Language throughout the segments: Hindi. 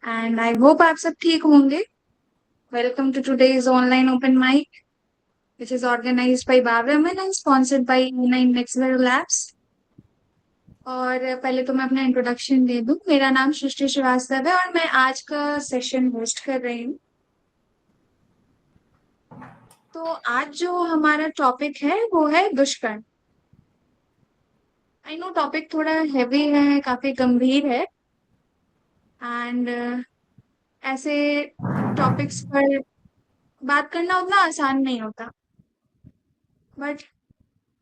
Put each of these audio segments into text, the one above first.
एंड आई होप आप सब ठीक होंगे। Welcome to today's online open mic which is organised by बाबरमन and sponsored by E9 Maxwell Labs। और पहले तो मैं अपना इंट्रोडक्शन दे दूं। मेरा नाम सृष्टि श्रीवास्तव है और मैं आज का सेशन होस्ट कर रही हूँ। तो आज जो हमारा टॉपिक है वो है दुष्कर्म। आई नो टॉपिक थोड़ा हैवी है, काफी गंभीर है। एंड ऐसे टॉपिक्स पर बात करना उतना आसान नहीं होता, बट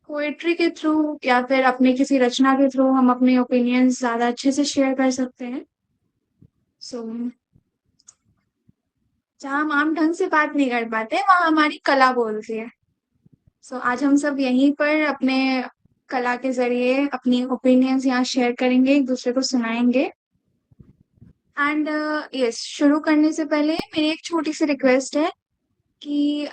पोएट्री के थ्रू या फिर अपनी किसी रचना के थ्रू हम अपने ओपिनियंस ज्यादा अच्छे से शेयर कर सकते हैं। सो जहाँ हम आम ढंग से बात नहीं कर पाते वहाँ हमारी कला बोलती है। आज हम सब यहीं पर अपने कला के जरिए अपनी ओपिनियंस यहाँ शेयर करेंगे, एक दूसरे को सुनाएंगे। एंड यस, शुरू करने से पहले मेरी एक छोटी सी रिक्वेस्ट है कि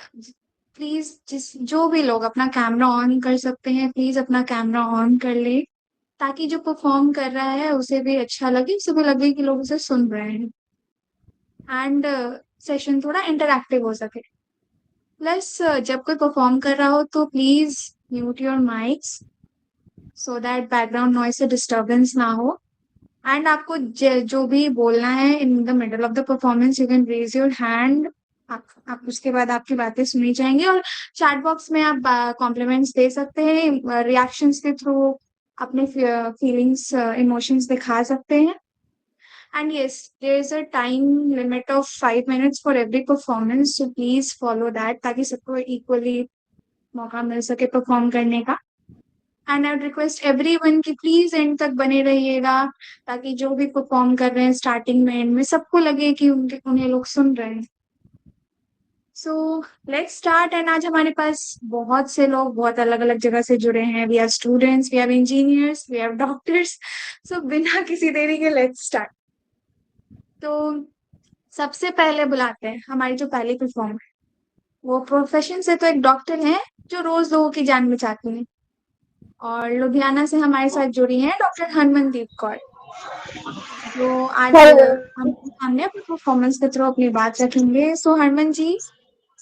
प्लीज जो भी लोग अपना कैमरा ऑन कर सकते हैं प्लीज अपना कैमरा ऑन कर ले, ताकि जो परफॉर्म कर रहा है उसे भी अच्छा लगे, उसे भी लगे कि लोग उसे सुन रहे हैं। एंड सेशन थोड़ा इंटरैक्टिव हो सके। प्लस जब कोई परफॉर्म कर रहा हो तो please mute your mics so that background noise से डिस्टरबेंस ना हो। एंड आपको जो भी बोलना है in the middle of the performance, you can raise your hand. आप उसके बाद आपकी बातें सुनी जाएंगी और चैट बॉक्स में आप कॉम्प्लीमेंट्स दे सकते हैं, रिएक्शंस के थ्रू अपने फीलिंग्स इमोशंस दिखा सकते हैं। And yes, there is a time limit of 5 minutes for every performance, so please follow that ताकि सबको इक्वली मौका मिल सके परफॉर्म करने का। And I would request every one की प्लीज एंड तक बने रहिएगा, ताकि जो भी परफॉर्म कर रहे हैं स्टार्टिंग में एंड में सबको लगे कि उन्हें लोग सुन रहे हैं। So let's start. एंड आज हमारे पास बहुत से लोग बहुत अलग अलग जगह से जुड़े हैं। We have students, we have engineers, we have doctors. So बिना किसी देरी के लेट्स स्टार्ट। तो सबसे पहले बुलाते हैं हमारी जो पहली परफॉर्मर। वो प्रोफेशन से तो एक डॉक्टर हैं जो रोज लोगों की जान बचाती हैं, और लुधियाना से हमारे साथ जुड़ी हैं डॉक्टर हरमनदीप कौर, जो आज हेलो। हम सामने अपने परफॉर्मेंस के थ्रू अपनी बात रखेंगे। So Harman ji,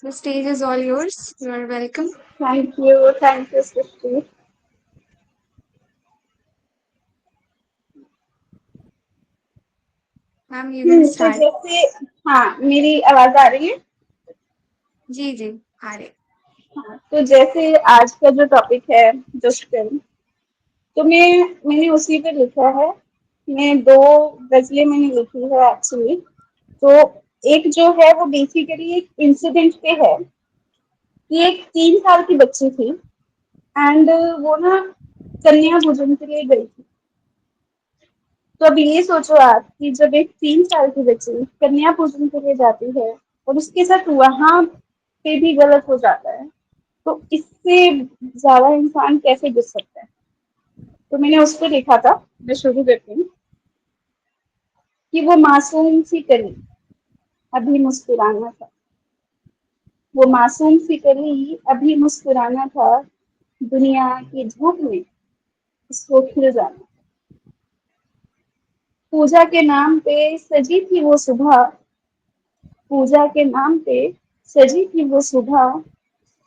the stage is all yours, you are welcome. Thank you Srishti. Ma'am you can तो स्टार्ट। जैसे, हाँ, मेरी आवाज आ रही है। जी जी, आ रहे। हाँ, तो जैसे आज का जो टॉपिक है दुष्कर्म, तो मैंने उसी पे लिखा है। मैं दो गजलें मैंने लिखी है एक्चुअली। तो एक जो है वो बेसिकली एक इंसिडेंट पे है कि एक 3 साल की बच्ची थी एंड वो ना कन्या भोजन के लिए गई थी। तो अब ये सोचो आप कि जब एक 3 साल की बच्ची कन्या पूजन के लिए जाती है और उसके साथ वहां पे भी गलत हो जाता है, तो इससे ज्यादा इंसान कैसे गुजर सकता है। तो मैंने उस पर लिखा था, मैं शुरू करती हूँ कि वो मासूम सी कली अभी मुस्कुराना था। वो मासूम सी कली अभी मुस्कुराना था, दुनिया की धूप में उसको खिल जाना। पूजा के नाम पे सजी थी वो सुबह, पूजा के नाम पे सजी थी वो सुबह,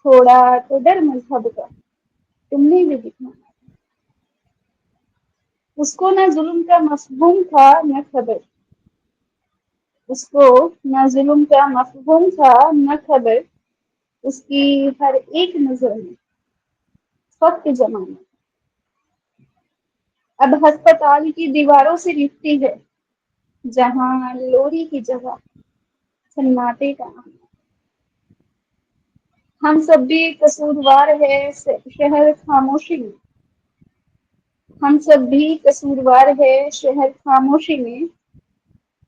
थोड़ा तो डर मजहब का तुमने भी दिखाना। उसको न जुल्म का मफहूम था न खबर, उसको न जुल्म का मफहूम था न खबर, उसकी हर एक नजर में फक्त जमाना। अब अस्पताल की दीवारों से लिपटी है, जहां लोरी की जगह सन्नाटे का आना। हम सब भी कसूरवार है शहर खामोशी में, हम सब भी कसूरवार है शहर खामोशी में,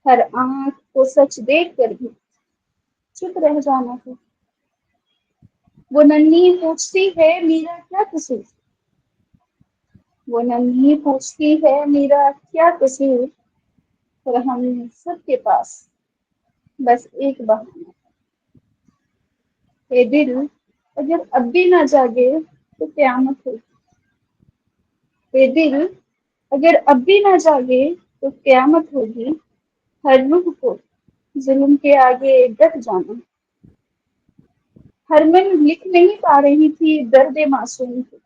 हर आंख को सच देख कर भी चुप रह जाना है। वो नन्ही पूछती है मेरा क्या कसूर, वो नन्ही पूछती है मेरा क्या कसूर, पर हम सबके पास बस एक बहाना है, दिल अगर अब भी ना जागे तो क्यामत होगी। ये दिल अगर अब भी ना जागे तो क्यामत होगी, हर रूह को जुल्म के आगे डट जाना। हरमन लिख नहीं पा रही थी दर्द मासूम को।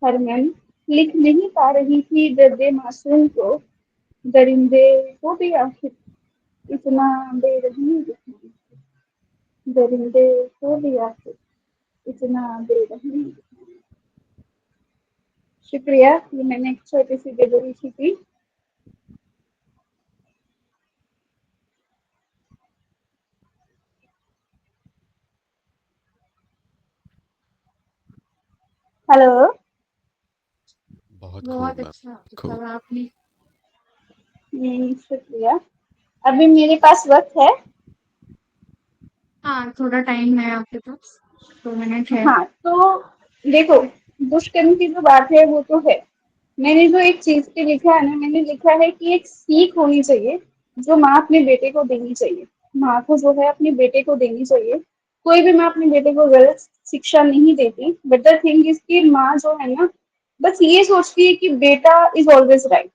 हरमन लिख नहीं पा रही थी दर्द मासूम को। दरिंदे को भी आखिर इतना बेरहमी दिखाना। दरिंदे को भी आखिर इतना बेरहमी दिखाना। शुक्रिया, ये मैंने एक छोटी सी गजल लिखी थी। हेलो। बहुत खूब बहुत मैम, अच्छा खूब। लिखा आपने। शुक्रिया। अभी मेरे पास वक्त है। हाँ, थोड़ा टाइम है आपके पास, 2 मिनट है। हाँ, तो देखो, दुष्कर्म की जो बात है वो तो है। मैंने जो एक चीज पे लिखा है ना, मैंने लिखा है कि एक सीख होनी चाहिए जो माँ अपने बेटे को देनी चाहिए। माँ को जो है अपने बेटे को देनी चाहिए। कोई भी माँ अपने बेटे को गलत शिक्षा नहीं देती, बट द थिंग इज कि माँ जो है ना, बस ये सोचती है कि बेटा इज ऑलवेज राइट,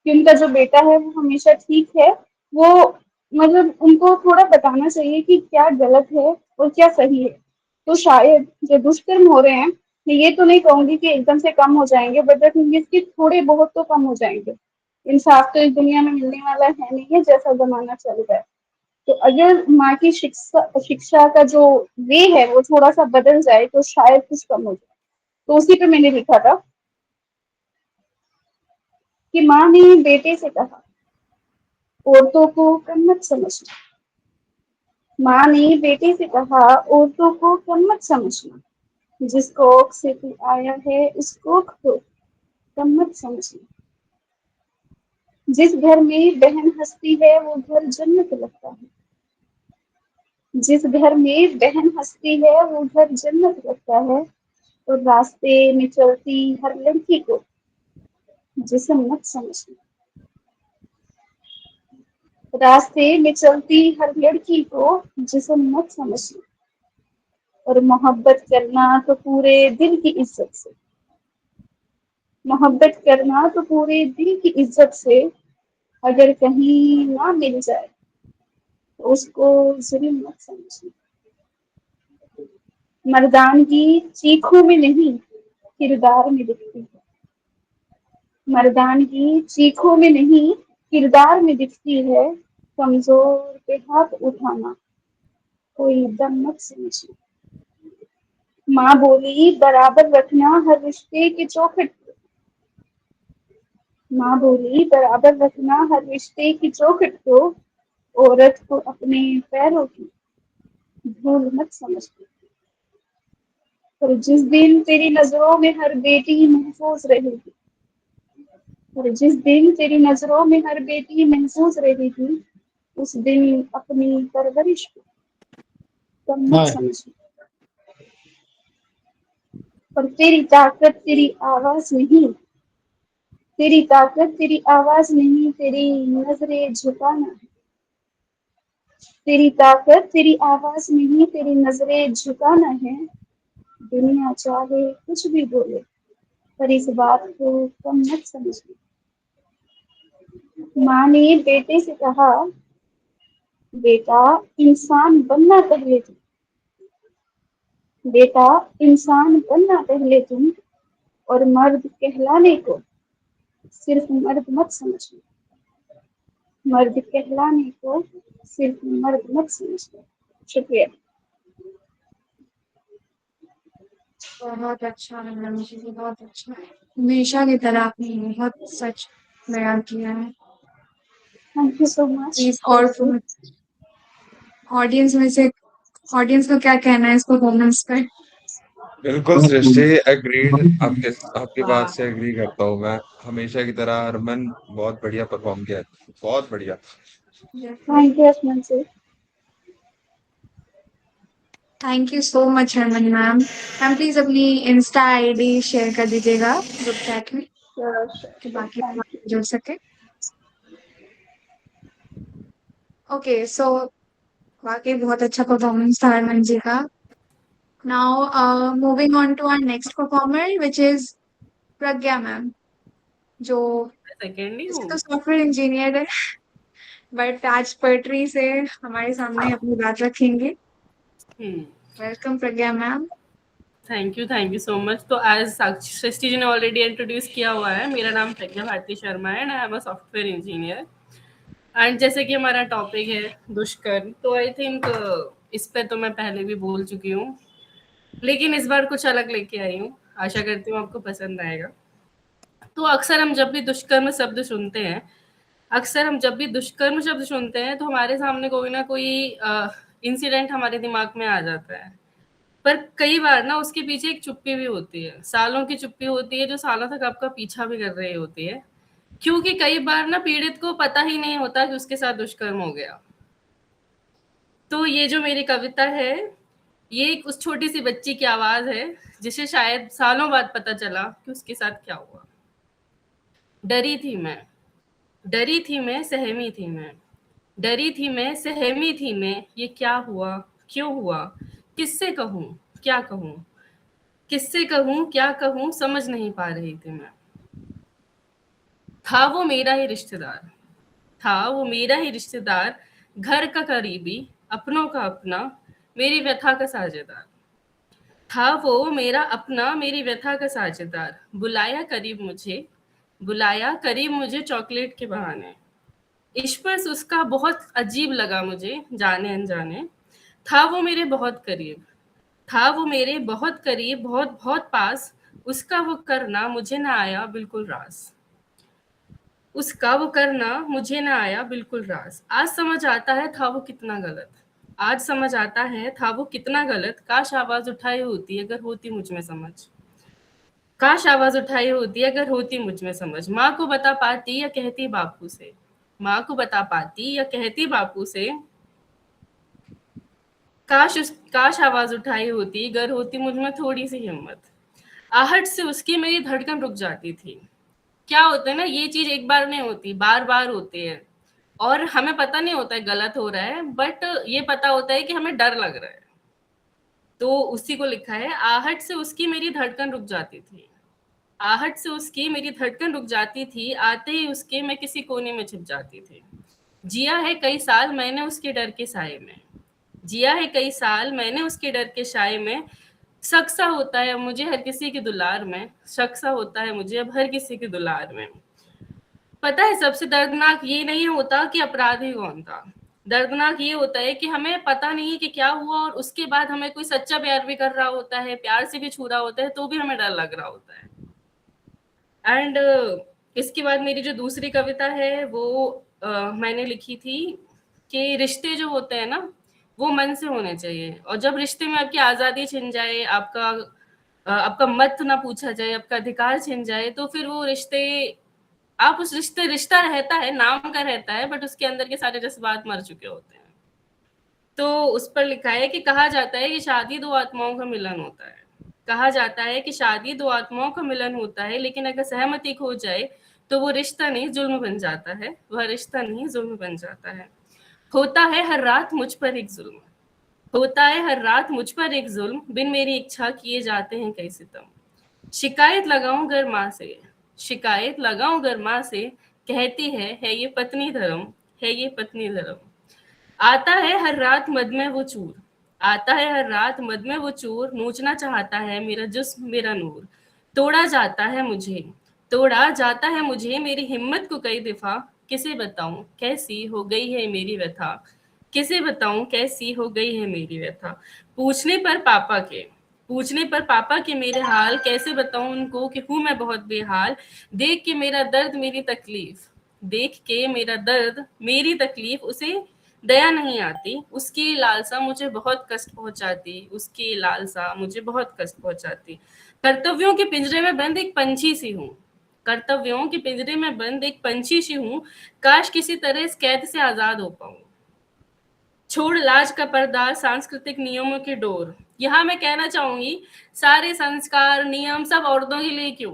कि उनका जो बेटा है वो हमेशा ठीक है। वो मतलब उनको थोड़ा बताना चाहिए कि क्या गलत है और क्या सही है। तो शायद जो दुष्कर्म हो रहे हैं, मैं ये तो नहीं कहूंगी कि एकदम से कम हो जाएंगे, बट द थिंग इज कि थोड़े बहुत तो कम हो जाएंगे। इंसाफ तो इस दुनिया में मिलने वाला है नहीं है, जैसा जमाना चल रहा है। तो अगर माँ की शिक्षा शिक्षा का जो वे है वो थोड़ा सा बदल जाए तो शायद कुछ कम हो जाए। तो उसी पे मैंने लिखा था कि माँ ने बेटे से कहा, औरतों को कम मत समझना। माँ ने बेटे से कहा, औरतों को कम मत समझना। जिस कोख से तू आया है उस कोख को कम मत समझना। जिस घर में बहन हंसती है वो घर जन्नत लगता है। जिस घर में बहन हंसती है वो घर जन्नत लगता है। और रास्ते में चलती हर लड़की को जिस्म मत समझना। रास्ते में चलती हर लड़की को जिस्म मत समझना। और मोहब्बत करना तो पूरे दिल की इज्जत से। मोहब्बत करना तो पूरे दिल की इज्जत से। अगर कहीं ना मिल जाए तो उसको जुल्म मत समझना। मर्दानगी चीखों में नहीं किरदार में दिखती है। मर्दानगी चीखों में नहीं किरदार में दिखती है। कमजोर पे हाथ उठाना कोई दम मत समझना। माँ बोली बराबर रखना हर रिश्ते की चौखट को। माँ बोली बराबर रखना हर रिश्ते की चौखट को। औरत को अपने पैरों की धूल मत समझना। और जिस दिन तेरी नजरों में हर बेटी महफूज रहेगी। और जिस दिन तेरी नजरों में हर बेटी महफूज रहेगी, उस दिन अपनी परवरिश को कम मत हाँ। समझना। और तेरी ताकत तेरी आवाज नहीं। तेरी ताकत तेरी आवाज नहीं, तेरी नजरें झुकाना है। तेरी ताकत तेरी आवाज नहीं, तेरी नजरें झुकाना है। दुनिया चाहे कुछ भी बोले, पर इस बात को कम मत समझना। माँ ने बेटे से कहा, बेटा इंसान बनना पहले तुम। बेटा इंसान बनना पहले तुम। और मर्द कहलाने को सिर्फ मर्द मत समझना। मर्द कहलाने को सिर्फ मर्द मत समझना। शुक्रिया। बहुत अच्छा लगा मुझे, बहुत अच्छा है। हमेशा की तरह आपने बहुत सच बयान किया है। Thank you so much. Please और ऑडियंस में से ऑडियंस का क्या कहना है इस परफॉर्मेंस पे? बिल्कुल सृष्टि, एग्रीड। आपके आपकी बात से एग्री करता हूँ मैं। हमेशा की तरह हरमन बहुत बढ़िया परफॉर्म किया है। बहुत बढ़िया। थैंक यू असमान से। Thank you so much Harman ma'am. Ma'am please अपनी इंस्टा आईडी शेयर कर दीजिएगा ग्रुप चैट में, कि बाकी थैंक लोग यू। जुड़ सके। ओके सो वाकई बहुत अच्छा परफॉर्मेंस था हरमन जी का। Now moving on to our next performer which is Pragya ma'am, जो सेकेंड ही वैसे हूँ। तो सॉफ्टवेयर इंजीनियर है, बट आज पोएट्री से हमारे सामने अपनी बात रखेंगे। Welcome Pragya ma'am. Thank you so much. तो एज सृष्टि जी ने ऑलरेडी इंट्रोड्यूस किया हुआ है, मेरा नाम प्रज्ञा भारती शर्मा है and I am a software engineer. And जैसे कि हमारा टॉपिक है दुष्कर्म, तो आई थिंक इस पे तो मैं पहले भी बोल चुकी हूँ, लेकिन इस बार कुछ अलग लेके आई हूँ। आशा करती हूँ आपको पसंद आएगा। तो अक्सर हम जब भी दुष्कर्म शब्द सुनते हैं, तो हमारे सामने कोई ना कोई इंसिडेंट हमारे दिमाग में आ जाता है। पर कई बार ना उसके पीछे एक चुप्पी भी होती है, सालों की चुप्पी होती है, जो सालों तक आपका पीछा भी कर रही होती है, क्योंकि कई बार ना पीड़ित को पता ही नहीं होता कि उसके साथ दुष्कर्म हो गया। तो ये जो मेरी कविता है, ये एक उस छोटी सी बच्ची की आवाज है जिसे शायद सालों बाद पता चला कि उसके साथ क्या हुआ। डरी थी मैं, डरी थी मैं, सहमी थी मैं, डरी थी मैं, सहमी थी मैं, ये क्या हुआ, क्यों हुआ, किससे कहूँ, क्या कहूँ, किससे कहूँ, क्या कहूँ, समझ नहीं पा रही थी मैं। था वो मेरा ही रिश्तेदार, था वो मेरा ही रिश्तेदार, घर का करीबी, अपनों का अपना, मेरी व्यथा का साझेदार। था वो मेरा अपना, मेरी व्यथा का साझेदार, बुलाया करीब मुझे चॉकलेट के बहाने। स्पर्श उसका बहुत अजीब लगा मुझे, जाने अनजाने। था वो मेरे बहुत करीब, था वो मेरे बहुत करीब, बहुत बहुत पास, उसका वो करना मुझे ना आया बिल्कुल रास, उसका वो करना मुझे ना आया बिल्कुल रास। आज समझ आता है था वो कितना गलत, आज समझ आता है था वो कितना गलत। काश आवाज उठाई होती अगर होती मुझ में समझ, काश आवाज उठाई होती अगर होती मुझ में समझ। माँ को बता पाती या कहती बापू से, माँ को बता पाती या कहती बापू से, काश आवाज उठाई होती अगर होती मुझ में थोड़ी सी हिम्मत। आहट से उसकी मेरी धड़कन रुक जाती थी। क्या होता है ना, ये चीज एक बार नहीं होती, बार बार होती है, और हमें पता नहीं होता है गलत हो रहा है, बट ये पता होता है कि हमें डर लग रहा है। तो उसी को लिखा है, आहट से उसकी मेरी धड़कन रुक जाती थी, आहट से उसकी मेरी धड़कन रुक जाती थी, आते ही उसके मैं किसी कोने में छिप जाती थी। जिया है कई साल मैंने उसके डर के साए में, जिया है कई साल मैंने उसके डर के साए में। शक सा होता है अब मुझे हर किसी की दुलार में, शक सा होता है मुझे अब हर किसी की दुलार में। पता है सबसे दर्दनाक ये नहीं होता कि अपराधी कौन था, दर्दनाक ये होता है कि हमें पता नहीं कि क्या हुआ, और उसके बाद हमें कोई सच्चा प्यार भी कर रहा होता है, प्यार से भी छू रहा होता है, तो भी हमें डर लग रहा होता है। एंड इसके बाद मेरी जो दूसरी कविता है वो मैंने लिखी थी कि रिश्ते जो होते हैं ना, वो मन से होने चाहिए, और जब रिश्ते में आपकी आज़ादी छिन जाए, आपका मत ना पूछा जाए, आपका अधिकार छिन जाए, तो फिर वो रिश्ते, आप उस रिश्ता रहता है, नाम का रहता है, बट उसके अंदर के सारे जज्बात मर चुके होते हैं। तो उस पर लिखा है कि कहा जाता है कि शादी दो आत्माओं का मिलन होता है, कहा जाता है कि शादी दो आत्माओं का मिलन होता है, लेकिन अगर सहमति खो जाए तो वो रिश्ता नहीं जुल्म बन जाता है, वह रिश्ता नहीं जुल्म बन जाता है। होता है हर रात मुझ पर एक जुल्म, होता है हर रात मुझ पर एक जुल्म, बिन मेरी इच्छा किए जाते हैं कई सितम। शिकायत लगाऊं घर माँ से, शिकायत लगाऊं घर माँ से, कहती है ये पत्नी धर्म, है ये पत्नी धर्म। आता है हर रात मद में वो चूर, आता है हर रात मद में वो चूर, नोचना चाहता है मेरा जिस्म मेरा नूर। तोड़ा जाता है मुझे, तोड़ा जाता है मुझे, मेरी हिम्मत को कई दफा, किसे बताऊं कैसी हो गई है मेरी व्यथा, किसे बताऊं कैसी हो गई है मेरी व्यथा। पूछने पर पापा के, पूछने पर पापा के मेरे हाल, कैसे बताऊं उनको कि हूं मैं बहुत बेहाल। देख के मेरा दर्द मेरी तकलीफ, देख के मेरा दर्द मेरी तकलीफ, उसे दया नहीं आती, उसकी लालसा मुझे बहुत कष्ट पहुंचाती, उसकी लालसा मुझे बहुत कष्ट पहुंचाती। कर्तव्यों के पिंजरे में बंद एक पंछी सी हूँ, कर्तव्यों के पिंजरे में बंद एक पंछी सी हूँ, काश किसी तरह इस कैद से आजाद हो पाऊं। छोड़ लाज का पर्दा सांस्कृतिक नियमों की डोर, यहाँ मैं कहना चाहूंगी सारे संस्कार नियम सब औरतों के लिए क्यों,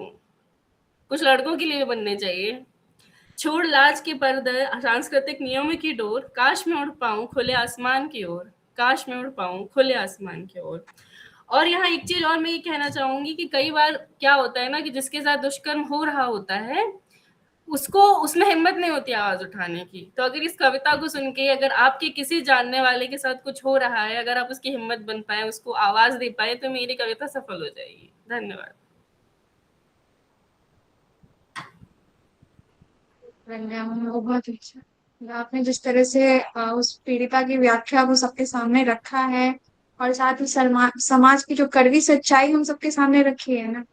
कुछ लड़कों के लिए भी बनने चाहिए। छोड़ लाज के पर्दे सांस्कृतिक नियमों की डोर, काश मैं उड़ पाऊं खुले आसमान की ओर, काश मैं उड़ पाऊं खुले आसमान की ओर। और यहाँ एक चीज और मैं ये कहना चाहूंगी कि कई बार क्या होता है ना कि जिसके साथ दुष्कर्म हो रहा होता है, उसको उसमें हिम्मत नहीं होती आवाज उठाने की। तो अगर इस कविता को सुन के अगर आपके किसी जानने वाले के साथ कुछ हो रहा है, अगर आप उसकी हिम्मत बन पाए, उसको आवाज दे पाए, तो मेरी कविता सफल हो जाएगी। धन्यवाद। वो बहुत अच्छा। आपने जिस तरह से उस पीड़िता की व्याख्या वो सबके सामने रखा है, और साथ ही समाज की जो कड़वी सच्चाई हम सबके सामने रखी है ना,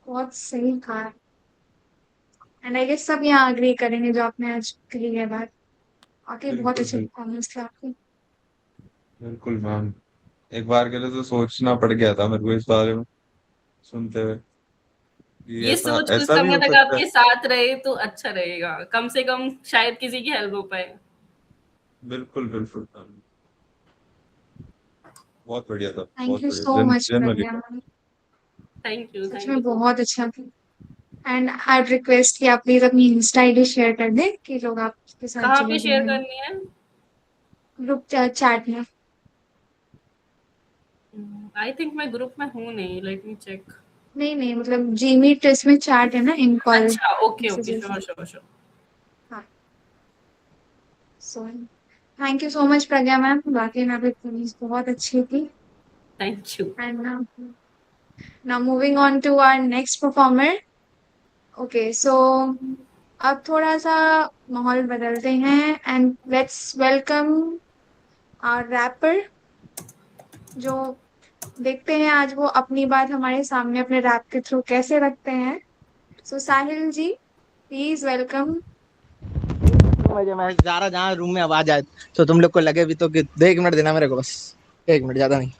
बहुत सही कहा। एंड आई गेस सब यहाँ अग्री करेंगे जो आपने आज कही है बात। आके बहुत बिल्कुल अच्छी बिल्कुल। परफॉर्मेंस थी आपकी। बिल्कुल मैम, एक बार के लिए तो सोचना पड़ गया था मेरे को इस बारे में सुनते हुए कि ये ऐसा सोच कुछ ऐसा भी समय हो तक सकता है। आपके साथ रहे तो अच्छा रहेगा, कम से कम शायद किसी की हेल्प हो पाए। बिल्कुल बिल्कुल मैम, बहुत बढ़िया था, थैंक बहुत यू बढ़िया, so much generally. Pragya ma'am. Thank you, such thank में यू सो बहुत अच्छा था। एंड आई रिक्वेस्ट कि आप प्लीज अपनी इंस्टा आईडी शेयर कर दें कि लोग आपके मच। साथ कहाँ जुड़े पे हुए शेयर हैं करनी है? ग्रुप चैट में। आई थिंक मैं ग्रुप में हूँ नहीं, लेट मी चेक। नहीं नहीं, मतलब जीमीट इसमें चैट है ना, इन कॉल अच्छा, okay okay, messages. Sure sure sure. हाँ। So thank you so much Pragya ma'am, बाकी मैं भी बहुत अच्छी थी। Thank you. And now moving on to our next performer. Okay, so अब थोड़ा सा माहौल बदलते हैं and let's welcome our rapper, जो देखते हैं आज वो अपनी बात हमारे सामने अपने रैप के थ्रू कैसे रखते हैं। सो साहिल जी, प्लीज वेलकम। मुझे मैं जा रहा जहाँ रूम में आवाज आए तो तुम लोग को लगे भी तो कि 1 मिनट देना मेरे को, बस 1 मिनट, ज्यादा नहीं।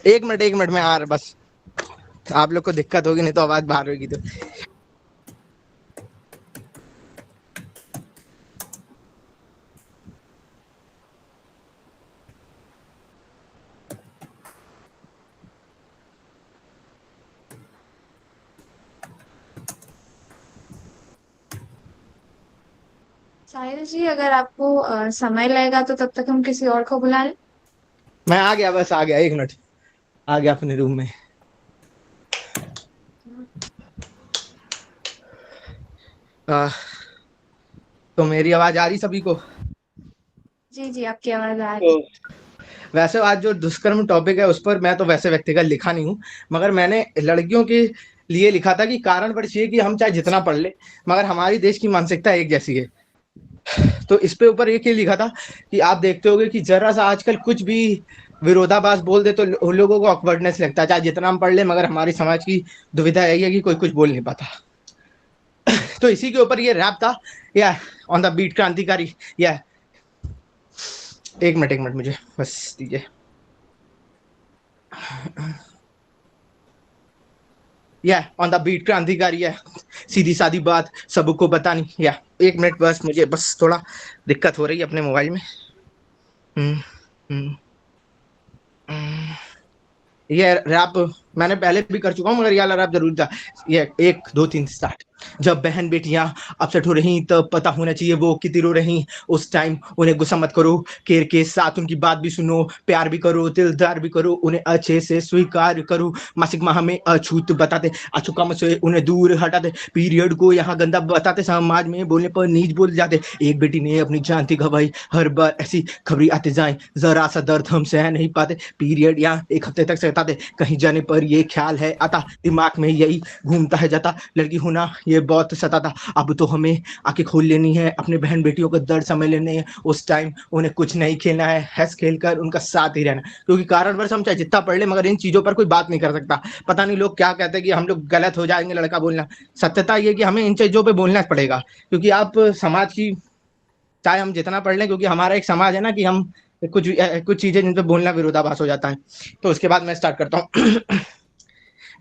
एक मिनट में आ रहा, बस आप लोग को दिक्कत होगी नहीं तो आवाज बाहर होगी तो। साहिल जी, अगर आपको समय लगेगा तो तब तक हम किसी और को बुला लें। मैं आ गया, बस आ गया, 1 मिनट, आ गया अपने रूम में। तो मेरी आवाज आ रही सभी को? जी जी, आपकी आवाज आ रही। तो वैसे आज जो दुष्कर्म टॉपिक है उस पर मैं तो वैसे व्यक्तिगत लिखा नहीं हूँ, मगर मैंने लड़कियों के लिए लिखा था कि कारण बड़ी ये कि हम चाहे जितना पढ़ ले मगर हमारी देश की मानसिकता एक जैसी है। तो इस पे ऊपर एक ही लिखा था कि आप देखते होगे कि जरा सा आजकल कुछ भी विरोधाभास बोल दे तो उन लोगों को ऑकवर्डनेस लगता है, चाहे जितना हम पढ़ ले मगर हमारी समाज की दुविधा यही है कि कोई कुछ बोल नहीं पाता। तो इसी के ऊपर ये रैप था, या ऑन द बीट क्रांतिकारी, या 1 मिनट मुझे बस दीजिए। या ऑन द बीट क्रांतिकारी है, सीधी सादी बात सबको बतानी। या 1 मिनट बस, मुझे बस थोड़ा दिक्कत हो रही है अपने मोबाइल में। हम्म, हम्म, हम्म। ये रैप मैंने पहले भी कर चुका हूँ मगर ये वाला रैप जरूर था। ये 1 2 3 स्टार्ट। जब बहन बेटियां अपसेट हो रही तब पता होना चाहिए वो कितनी रो रही, उस टाइम उन्हें गुस्सा मत करो, केयर के साथ उनकी बात भी सुनो, प्यार भी करो, दिलदार भी करो, उन्हें अच्छे से स्वीकार करो। मासिक माह में अछूत बताते, अछूका से उन्हें दूर हटाते, पीरियड को यहाँ गंदा बताते, समाज में बोलने पर नीच बोल जाते। एक बेटी ने अपनी जान थी गवाई, हर बार ऐसी खबरें आते जाए, जरा सा दर्द हम सह नहीं पाते, पीरियड यहाँ 1 हफ्ते तक सहताते, कहीं जाने पर ये ख्याल है आता, दिमाग में यही घूमता है जाता, लड़की होना ये बहुत सताता, अब तो हमें आंखें खोल लेनी है, अपने बहन बेटियों का दर्द समझ लेने हैं, उस टाइम उन्हें कुछ नहीं खेलना है, हंस खेल कर उनका साथ ही रहना। क्योंकि कारणवश हम चाहे जितना पढ़ ले मगर इन चीजों पर कोई बात नहीं कर सकता। पता नहीं लोग क्या कहते हैं कि हम लोग गलत हो जाएंगे लड़का बोलना, सत्यता ये कि हमें इन चीजों पर बोलना पड़ेगा, क्योंकि आप समाज की चाहे हम जितना पढ़ लें, क्योंकि हमारा एक समाज है ना कि हम कुछ चीजें जिन पे बोलना विरोधाभास हो जाता है। तो उसके बाद मैं स्टार्ट करता हूँ।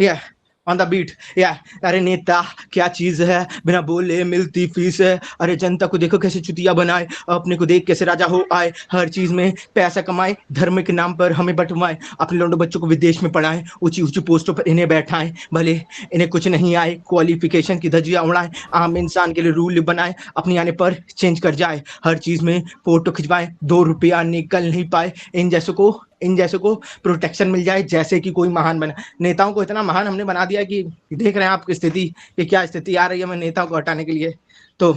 या ऑन द बीट। या अरे नेता क्या चीज है, बिना बोले मिलती फीस है। अरे जनता को देखो कैसे चुतिया बनाए, अपने को देख कैसे राजा हो आए। हर चीज में पैसा कमाए, धर्म के नाम पर हमें बंटवाए। अपने लोंडो बच्चों को विदेश में पढ़ाएं, ऊंची ऊंची पोस्टों पर इन्हें बैठाएं। भले इन्हें कुछ नहीं आए, क्वालिफिकेशन की धज्जियां उड़ाएं। आम इंसान के लिए रूल बनाए, अपनी आने पर चेंज कर जाए। हर चीज में फोटो खिंचवाएं, 2 रुपया निकल नहीं पाए। इन जैसों को प्रोटेक्शन मिल जाए, जैसे कि कोई महान बना। नेताओं को इतना महान हमने बना दिया कि देख रहे हैं आपकी स्थिति कि क्या स्थिति आ रही है मैं नेताओं को हटाने के लिए। तो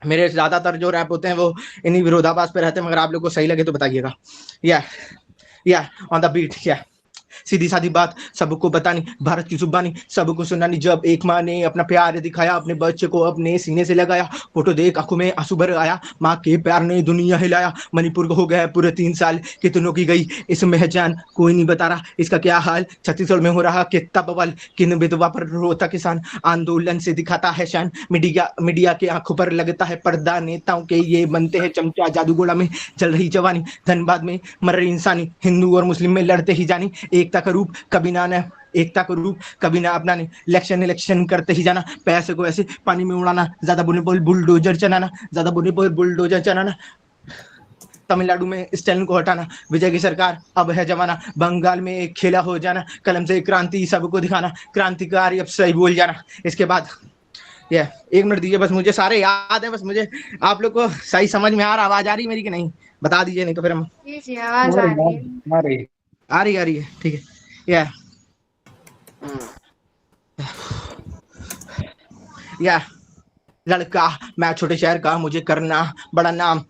मेरे ज्यादातर जो रैप होते हैं वो इन्हीं विरोधाभास पे रहते हैं, मगर आप लोग को सही लगे तो बताइएगा। या ऑन द बीट। या सीधी सादी बात सबको बतानी, भारत की जुबानी सबको सुनानी। जब एक माँ ने अपना प्यार दिखाया, अपने बच्चे को अपने सीने से लगाया। फोटो देख आंखों में आंसू भर आया, माँ के प्यार ने दुनिया हिलाया। मणिपुर हो गया पूरे 3 साल, कितनों की गई इसमें है जान, कोई नहीं बता रहा इसका क्या हाल। छत्तीसगढ़ में हो रहा कितना बवाल, किन विधवा पर रोता किसान। आंदोलन से दिखाता है शान, मीडिया के आंखों पर लगता है पर्दा। नेताओं के ये बनते हैं चमचा, जादूगोड़ा में चल रही जवानी। धनबाद में मर रही इंसानी, हिंदू और मुस्लिम में लड़ते ही जानी। एकता का रूप कभी ना अपनाने, इलेक्शन करते ही जाना। पैसे को ऐसे पानी में उड़ाना, ज्यादा बोलने पर बुलडोजर चलाना। तमिलनाडु में स्टैलिन को हटाना, विजय की सरकार अब है जमाना। बंगाल में एक खेला हो जाना, कलम से क्रांति सबको दिखाना। क्रांतिकारी अब सही बोल जाना। इसके बाद 1 मिनट दीजिए बस, मुझे सारे याद है, बस मुझे आप लोग को सही समझ में आ रहा, आवाज आ रही मेरी कि नहीं बता दीजिए, नहीं तो फिर हम जी आवाज आ रही है। आ रही है, ठीक है। या लड़का मैं छोटे शहर का, मुझे करना बड़ा नाम,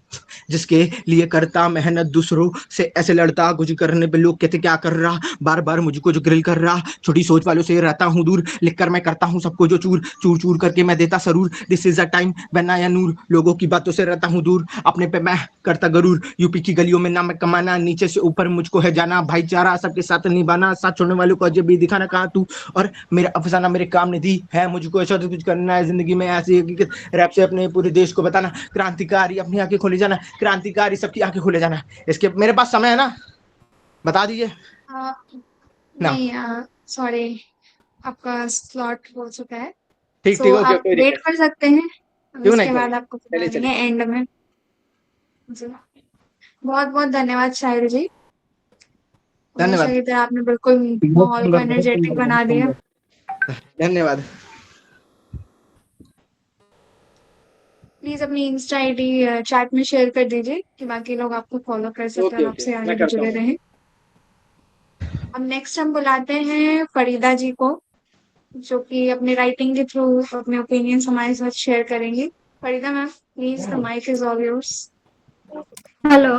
जिसके लिए करता मेहनत दूसरों से ऐसे लड़ता। कुछ करने पे लोग कहते क्या कर रहा, बार बार मुझको जो ग्रिल कर रहा। छोटी सोच वालों से रहता हूँ दूर, लिखकर मैं करता हूँ सबको जो चूर चूर करके मैं देता सरूर। This is a time when I नूर, लोगों की बातों से रहता हूँ दूर, अपने पे मैं करता गरूर। यूपी की गलियों में नाम कमाना, नीचे से ऊपर मुझको है जाना। भाईचारा सबके साथ निभाना, साथ छोड़ने वालों को अजब भी दिखाना। कहा तू और मेरा अफसाना मेरे काम ने दी है, मुझको ऐसा कुछ करना है जिंदगी में ऐसी रैप से अपने पूरे देश को बताना। क्रांतिकारी अपनी आंखें खोले जाना, क्रांतिकारी सबकी आंखें खोले जाना। इसके मेरे पास समय है ना, बता दीजिए। नहीं सॉरी, आपका स्लॉट हो चुका है। ठीक तो ओके, आप वेट कर सकते हैं, क्यों नहीं, उसके बाद आपको बताएंगे एंड में। जी बहुत बहुत धन्यवाद शाहिर जी, हमेशा की तरह आपने बिल्कुल माहौल को एनर्जेटिक बना दिया। धन्यवाद। प्लीज अपनी इंस्टा आईडी चैट में शेयर कर दीजिए कि बाकी लोग आपको फॉलो कर सकें और आपसे आगे भी जुड़े रहें। अब नेक्स्ट हम बुलाते हैं फरीदा जी को, जो कि अपने राइटिंग के थ्रू अपने ओपिनियंस हमारे साथ शेयर करेंगी। Farida ma'am please, the mic is all yours. Hello,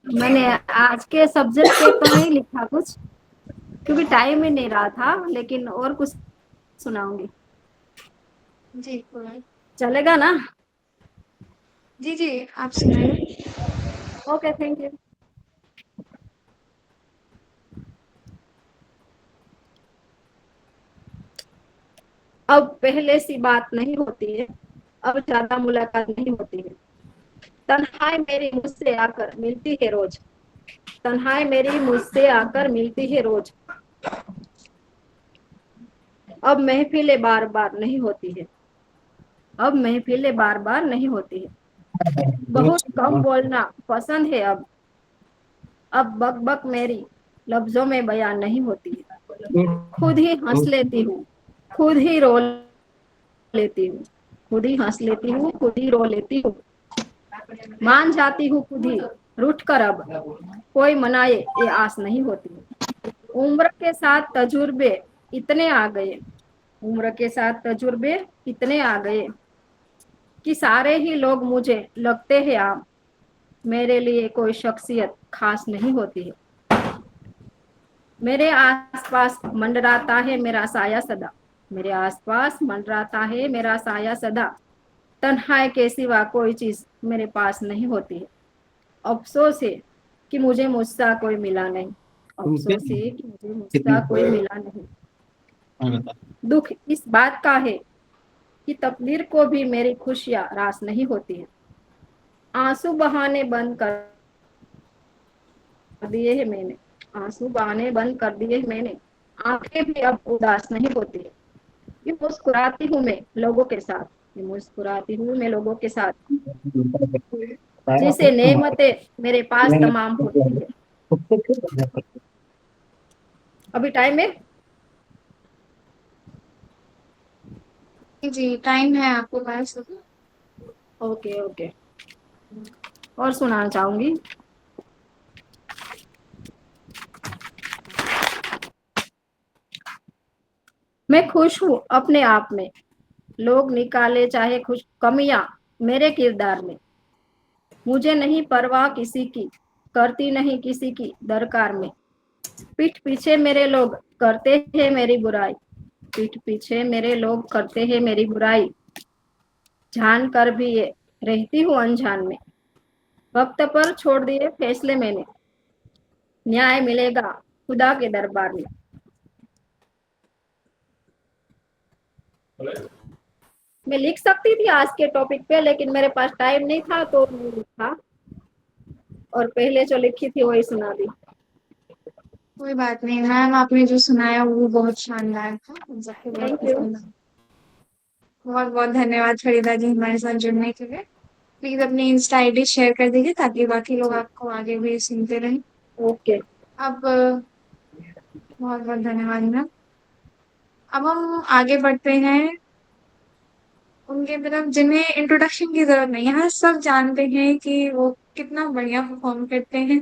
मैंने आज के सब्जेक्ट पे तो नहीं लिखा कुछ, क्योंकि टाइम ही नहीं रहा था, लेकिन और कुछ सुनाऊंगी। जी चलेगा ना? जी आप सुनाइए। Okay, thank you. अब पहले सी बात नहीं होती है, अब ज्यादा मुलाकात नहीं होती है। तन्हाई मेरी मुझसे आकर मिलती है रोज, तन्हाई मेरी मुझसे आकर मिलती है रोज। अब महफिलें बार बार नहीं होती है, अब महफिलें बार बार नहीं होती है। बहुत कम बोलना पसंद है अब बक बक मेरी लफ्जों में बयान नहीं होती है। खुद ही हंस लेती हूँ, खुद ही रो लेती हूँ, खुद ही हंस लेती हूँ, खुद ही रो लेती हूँ। मान जाती हूँ खुद ही रूठ कर, अब कोई मनाए ये आस नहीं होती। उम्र के साथ तजुर्बे इतने आ गए, उम्र के साथ तजुर्बे इतने आ गए कि सारे ही लोग मुझे लगते हैं आम, मेरे लिए कोई शख्सियत खास नहीं होती है। मेरे आसपास मंडराता है मेरा साया सदा, मेरे आसपास मंडराता है मेरा साया सदा। तन्हाई के सिवा कोई चीज मेरे पास नहीं होती है। अफसोस है कि मुझे मुझसा कोई मिला नहीं, अफसोस है कि मुझे मुझसा कोई मिला नहीं। दुख इस बात का है कि तकदीर को भी मेरी खुशियां रास नहीं होती है। आंसू बहाने बंद कर दिए हैं मैंने, आंसू बहाने बंद कर दिए हैं मैंने, आंखें भी अब उदास नहीं होती है। ये मुस्कुराती हूँ मैं लोगों के साथ, ये मुस्कुराती हूँ मैं लोगों के साथ, जैसे नेमतें मेरे पास तमाम होती है। अभी टाइम है? जी टाइम है आपके पास। ओके ओके, और सुनाना चाहूंगी। मैं खुश हूँ अपने आप में, लोग निकाले चाहे खुश कमियां मेरे किरदार में। मुझे नहीं परवाह किसी की, करती नहीं किसी की दरकार में। पीठ पीछे मेरे लोग करते हैं मेरी बुराई, पीठ पीछे मेरे लोग करते हैं मेरी बुराई, जान कर भी ये रहती हूँ अनजान में। वक्त पर छोड़ दिए फैसले मैंने, न्याय मिलेगा खुदा के दरबार में। मैं लिख सकती थी आज के टॉपिक पे, लेकिन मेरे पास टाइम नहीं था तो नहीं लिखा, और पहले जो लिखी थी वही सुना दी। कोई बात नहीं मैम, आपने जो सुनाया वो बहुत शानदार था, हम सबको बहुत थैंक यू। पसंद आया। बहुत बहुत धन्यवाद फरीदा जी हमारे साथ जुड़ने के लिए। प्लीज अपनी इंस्टा आईडी शेयर कर दीजिए ताकि बाकी लोग आपको आगे भी सुनते रहें। ओके। अब बहुत बहुत धन्यवाद मैम। अब हम आगे बढ़ते हैं उनके तरफ जिन्हें इंट्रोडक्शन की जरूरत नहीं है, हाँ सब जानते हैं कि वो कितना बढ़िया परफॉर्म करते हैं।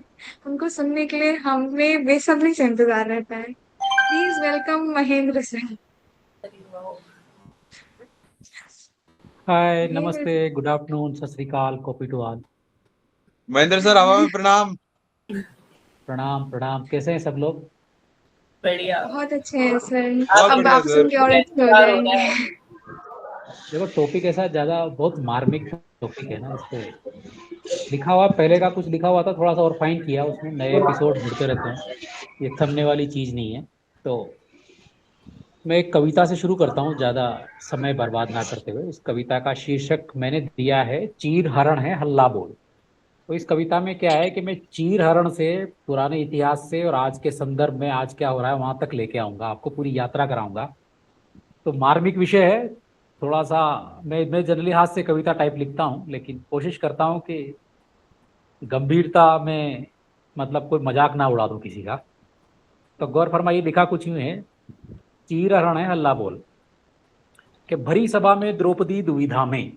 उनको सुनने के लिए हमें बेसब्री से इंतजार रहता है। Please welcome Mahendra Singh. Hi, Mahendra नमस्ते, जी, गुड आफ्टरनून, सत श्री अकाल, copy to all. Mahendra sir हवा में प्रणाम। प्रणाम प्रणाम, कैसे हैं सब लोग? बढ़िया। बहुत अच्छे हैं सर। बहुत अब बढ़िया आप सर। सुन के और अच्छे हो प्यार हो जाएंगे। रहा है। देखो टॉपिक ऐसा ज्यादा बहुत मार्मिक टॉपिक है ना, इस पे लिखा हुआ पहले का कुछ लिखा हुआ था, थोड़ा सा और फाइन किया, उसमें नए एपिसोड जुड़ते रहते हैं, ये थमने वाली चीज नहीं है। तो मैं एक कविता से शुरू करता हूँ, ज़्यादा समय बर्बाद ना करते हुए। इस कविता का शीर्षक मैंने दिया है चीर हरण है हल्ला बोल। तो इस कविता में क्या है कि मैं चीर हरण से, पुराने इतिहास से और आज के संदर्भ में आज क्या हो रहा है वहां तक लेके आऊंगा, आपको पूरी यात्रा कराऊंगा। तो मार्मिक विषय है थोड़ा सा। मैं जनरली हाथ से कविता टाइप लिखता हूँ, लेकिन कोशिश करता हूँ कि गंभीरता में, मतलब कोई मजाक ना उड़ा दूं किसी का। तो गौर फरमाइए, लिखा कुछ यूं है, चीर हरण है हल्ला बोल। कि भरी सभा में द्रौपदी दुविधा में,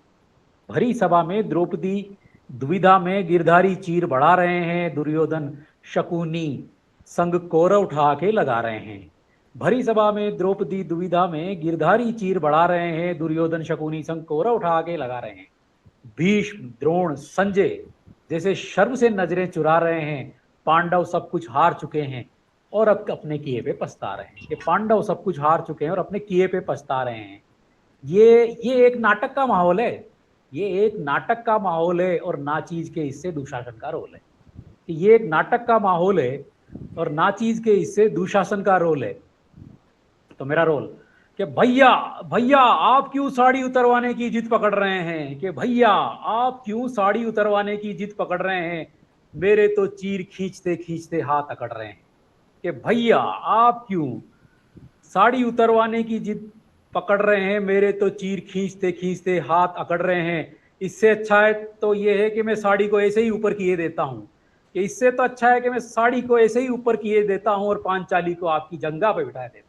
भरी सभा में द्रौपदी दुविधा में, गिरधारी चीर बढ़ा रहे हैं, दुर्योधन शकुनी संग कौरव उठा के लगा रहे हैं। भरी सभा में द्रौपदी दुविधा में, गिरधारी चीर बढ़ा रहे हैं, दुर्योधन शकुनी संग कौरव उठा के लगा रहे हैं। भीष्म द्रोण संजय जैसे शर्म से नजरें चुरा रहे हैं, पांडव सब कुछ हार चुके हैं और अब अपने किए पे पछता रहे हैं। कि पांडव सब कुछ हार चुके हैं और अपने किए पे पछता रहे हैं। ये एक नाटक का माहौल है, ये एक नाटक का माहौल है, और नाचीज के हिस्से दुशासन का रोल है। कि ये एक नाटक का माहौल है और नाचीज के हिस्से दुशासन का रोल है। तो मेरा रोल कि भैया भैया आप क्यों साड़ी उतरवाने की जिद पकड़ रहे हैं, कि भैया आप क्यों साड़ी उतरवाने की जिद पकड़ रहे हैं, मेरे तो चीर खींचते खींचते हाथ अकड़ रहे हैं। कि भैया आप क्यों साड़ी उतरवाने की जिद पकड़ रहे हैं, मेरे तो चीर खींचते खींचते हाथ अकड़ रहे हैं। इससे अच्छा है तो ये है कि मैं साड़ी को ऐसे ही ऊपर किए देता हूँ, कि इससे तो अच्छा है कि मैं साड़ी को ऐसे ही ऊपर किए देता हूँ और पांचाली को आपकी जंगा पे बिठा देता हूँ।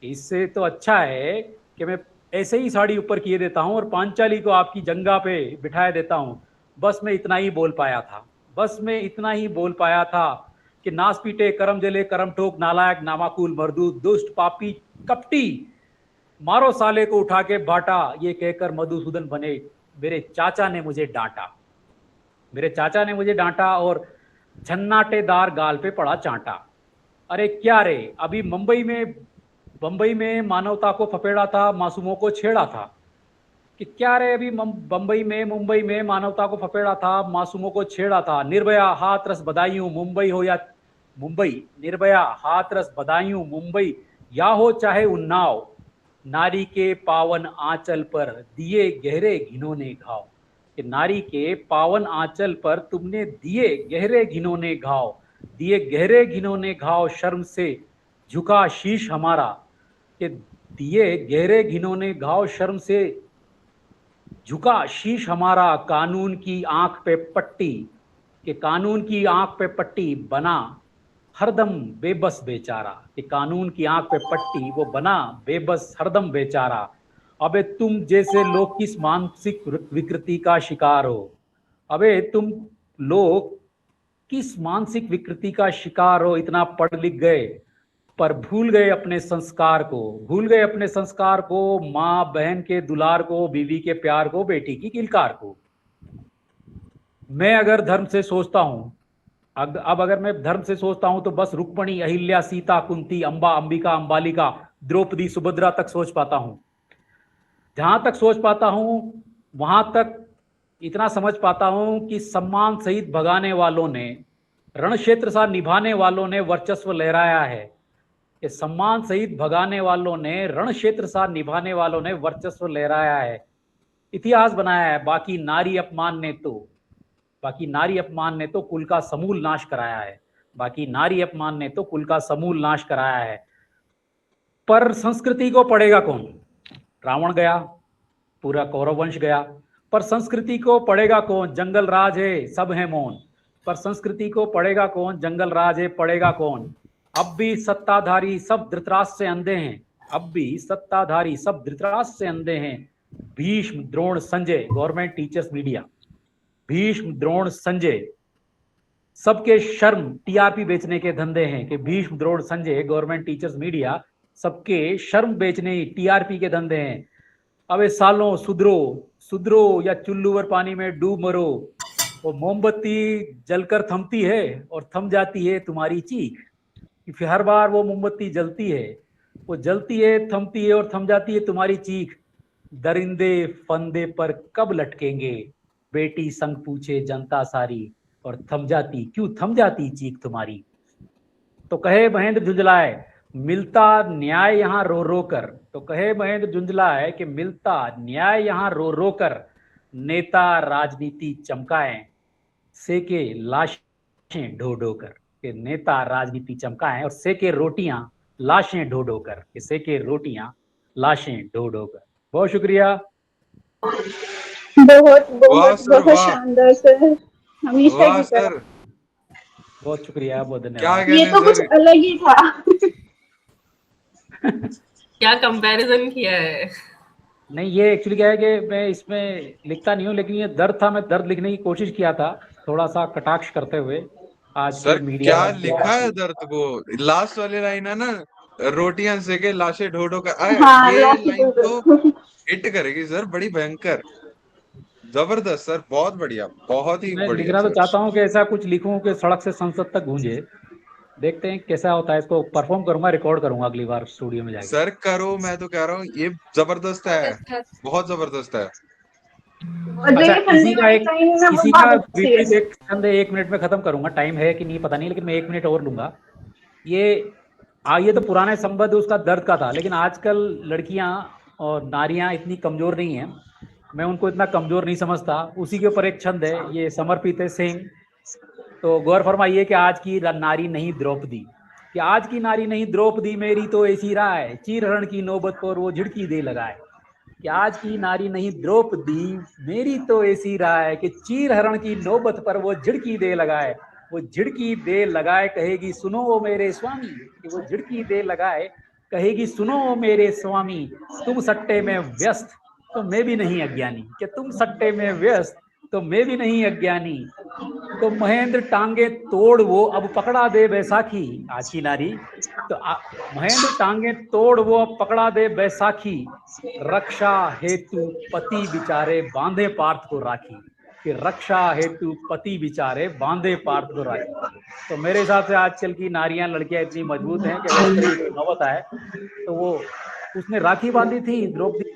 इससे तो अच्छा है कि मैं ऐसे ही साड़ी ऊपर किए देता हूँ और पांचाली को आपकी जंगा पे बिठाए देता हूँ। बस मैं इतना ही बोल पाया था, बस मैं इतना ही बोल पाया था कि नास पीटे करम जले करम ठोक, नालायक नामाकुल मरदूद दुष्ट पापी कपटी, मारो साले को उठा के बाटा, ये कहकर मधुसूदन बने मेरे चाचा ने मुझे डांटा, मेरे चाचा ने मुझे डांटा और झन्नाटेदार गाल पे पड़ा चांटा। अरे क्या रे, अभी बंबई में मानवता को फपेड़ा था, मासूमों को छेड़ा था। कि क्या रे, अभी मुंबई में मानवता को फपेड़ा था, मासूमों को छेड़ा था। निर्भया हाथरस बधाइयों मुंबई हो या मुंबई, निर्भया हाथरस बधाइयों मुंबई, या हो चाहे उन्नाव, नारी के पावन आंचल पर दिए गहरे घिनौने घाव, कि नारी के पावन आंचल पर तुमने दिए गहरे घिनौने घाव, दिए गहरे घिनौने घाव, शर्म से झुका शीश हमारा, कि दिए गहरे घिनौने घाव, शर्म से झुका शीश हमारा, कानून की आंख पे पट्टी, कि कानून की आंख पे पट्टी बना हरदम बेबस बेचारा, कि कानून की आंख पे पट्टी वो बना बेबस हरदम बेचारा। अबे तुम जैसे लोग किस मानसिक विकृति का शिकार हो, अबे तुम लोग किस मानसिक विकृति का शिकार हो, इतना पढ़ लिख गए पर भूल गए अपने संस्कार को, भूल गए अपने संस्कार को, माँ बहन के दुलार को, बीवी के प्यार को, बेटी की किलकार को। मैं अगर धर्म से सोचता हूँ, अब अगर मैं धर्म से सोचता हूं तो बस रुक्मणी, अहिल्या, सीता, कुंती, अंबा, अंबिका, अंबालिका, द्रौपदी, सुभद्रा तक सोच पाता हूं। जहां तक सोच पाता हूं वहां तक इतना समझ पाता हूं कि सम्मान सहित भगाने वालों ने, रण क्षेत्र सा निभाने वालों ने वर्चस्व लहराया है, कि सम्मान सहित भगाने वालों ने, रण क्षेत्र सा निभाने वालों ने वर्चस्व लहराया है, इतिहास बनाया है। बाकी नारी अपमान ने तो कुल का समूल नाश कराया है, बाकी नारी अपमान ने तो कुल का समूल नाश कराया है। पर संस्कृति को पढ़ेगा कौन? रावण गया, पूरा कौरव वंश गया, पर संस्कृति को पढ़ेगा कौन? जंगल राज है, सब है मौन, पर संस्कृति को पढ़ेगा कौन? जंगल राज है, पढ़ेगा कौन? अब भी सत्ताधारी सब धृतराष्ट्र से अंधे हैं, अब भी सत्ताधारी सब धृतराष्ट्र से अंधे हैं। Bhishma, Drona, Sanjay, government teachers media, Bhishma, Drona, Sanjay, सबके शर्म टीआरपी बेचने के धंधे हैं, कि Bhishma, Drona, Sanjay, government teachers media, सबके शर्म बेचने टीआरपी के धंधे हैं। अबे सालों सुधरो या चुल्लूवर पानी में डूब मरो, वो मोमबत्ती जलकर थमती है और थम जाती है तुम्हारी चीख, कि हर बार वो मोमबत्ती जलती है, वो जलती है, थमती है और थम जाती है तुम्हारी चीख। दरिंदे फंदे पर कब लटकेंगे, बेटी संग पूछे जनता सारी, और थम जाती चीख तुम्हारी। तो कहे महेंद्र झुंझलाए, मिलता न्याय यहाँ रो रो कर, तो कहे महेंद्र झुंझलाए कि मिलता न्याय यहाँ रो रो कर, नेता राजनीति चमकाएं, सेके लाशें ढो ढो कर, कि नेता राजनीति चमकाएं और सेके रोटियां लाशें ढो ढो कर, कि सेके रोटियां लाशें ढो ढो कर। बहुत शुक्रिया। बहुत वाह बहुत सर, बहुत वाह शानदार सर, हमेशा वाह की तरह। सर, बहुत शुक्रिया, बहुत क्या धन्यवाद। ये कहने तो कुछ सर। अलग ही था। क्या कंपैरिजन किया है। नहीं, ये एक्चुअली क्या है कि मैं इसमें लिखता नहीं हूँ, लेकिन ये दर्द था, मैं दर्द लिखने की कोशिश किया था, थोड़ा सा कटाक्ष करते हुए आज सर के मीडिया क्या वालों लिखा है को। दर्द को? लास्ट वाली लाइन है ना, रोटियां सेके लाशें ढो ढो कर, हाँ, ये लास्ट लाइन तो हिट करेगी सर, बड़ी भयंकर, जबरदस्त सर, बहुत बढ़िया, बहुत ही मैं बढ़िया लिखना तो सर। चाहता हूँ कि ऐसा कुछ लिखूं कि सड़क से संसद तक गूंजे। देखते हैं कैसा होता है, इसको परफॉर्म करूंगा, रिकॉर्ड करूंगा अगली बार स्टूडियो में जाके। सर करो, मैं तो कह रहा हूँ ये जबरदस्त है, बहुत जबरदस्त है। और जो अच्छा, ये फंदे वाली लाइन है वो इसी का बहुत अच्छी है। विपरीत एक छंद 1 मिनट में खत्म करूंगा, टाइम है कि नहीं पता नहीं, लेकिन मैं 1 मिनट और लूंगा। ये तो पुराने संबंध उसका दर्द का था, लेकिन आजकल लड़कियां और नारियां इतनी कमजोर नहीं है, मैं उनको इतना कमजोर नहीं समझता। उसी के ऊपर एक छंद है, ये समर्पित है सिंह। तो गौर फरमाइए कि आज की नारी नहीं द्रौपदी, कि आज की नारी नहीं द्रौपदी, मेरी तो ऐसी राय, चीरहरण की नौबत पर वो झिड़की दे लगाए, कि आज की नारी नहीं द्रौपदी, मेरी तो ऐसी राय, कि चीरहरण की नौबत पर वो झिड़की दे लगाए, वो झिड़की दे लगाए कहेगी सुनो ओ मेरे स्वामी, कि वो झिड़की दे लगाए कहेगी सुनो ओ मेरे स्वामी, तुम सट्टे में व्यस्त तो मैं भी नहीं अज्ञानी, कि तुम सट्टे में व्यस्त तो मैं भी नहीं अज्ञानी। तो महेंद्र टांगे तोड़ वो अब पकड़ा दे बैसाखी, आज की नारी तो महेंद्र टांगे तोड़ वो अब पकड़ा दे बैसाखी, रक्षा हेतु पति बिचारे बांधे पार्थ को राखी, कि रक्षा हेतु पति बिचारे बांधे पार्थ को राखी। तो मेरे हिसाब से आजकल की नारियां, लड़कियां इतनी मजबूत हैं कि अगर कभी कोई नौबत आए तो वो, उसने राखी बांधी थी द्रौपदी,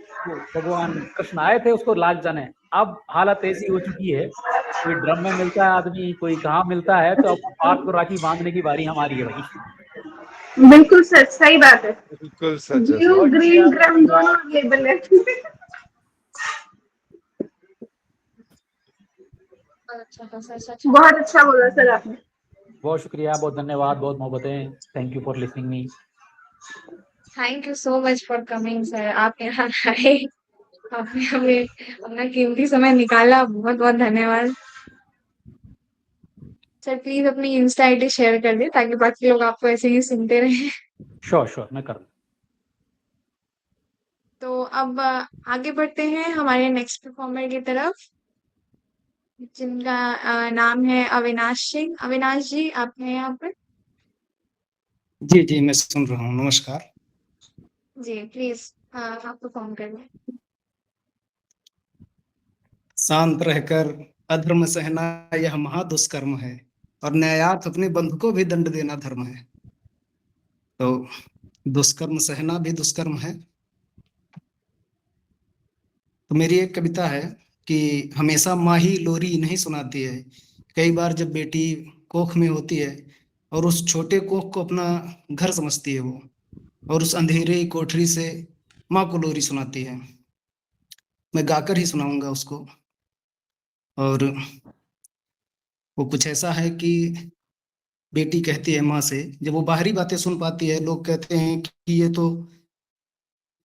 भगवान कृष्ण आए थे उसको लाज जाने। अब हालत ऐसी हो चुकी है, कोई ड्रम में मिलता है आदमी, कोई कहाँ मिलता है, तो अब पार्थ को राखी बांधने की बारी हमारी है भाई। बिल्कुल सच, सही बात है। बिल्कुल सच है ब्लू सर। ग्रीन ग्राम दोनों अवेलेबल है। अच्छा खासा सच। बहुत अच्छा बोला सर आपने। बहुत शुक्रिया, बहुत धन्यवाद, बहुत Mohabbatein. Thank you for listening me. Thank you so much for coming sir. आप यहाँ आए, आपने हमें अपना कीमती समय निकाला, बहुत बहुत धन्यवाद। सर प्लीज अपनी इंस्टा आईडी शेयर कर दे ताकि बाकी लोग आपको ऐसे ही सुनते रहे। श्योर मैं कर दूँ। तो अब आगे बढ़ते हैं हमारे नेक्स्ट परफॉर्मर की तरफ, जिनका नाम है अविनाश सिंह। अविनाश जी, आप हैं यहाँ पर? जी जी, मैं सुन रहा हूँ। नमस्कार। जी प्लीज आप परफॉर्म करें। शांत रहकर अधर्म सहना यह महादुष्कर्म है, और न्यायार्थ अपने बंधु को भी दंड देना धर्म है। तो दुष्कर्म सहना भी दुष्कर्म है। तो मेरी एक कविता है कि हमेशा माँ ही लोरी नहीं सुनाती है। कई बार जब बेटी कोख में होती है और उस छोटे कोख को अपना घर समझती है वो, और उस अंधेरे कोठरी से माँ को लोरी सुनाती है। मैं गाकर ही सुनाऊंगा उसको। और वो कुछ ऐसा है कि बेटी कहती है माँ से, जब वो बाहरी बातें सुन पाती है, लोग कहते हैं कि ये तो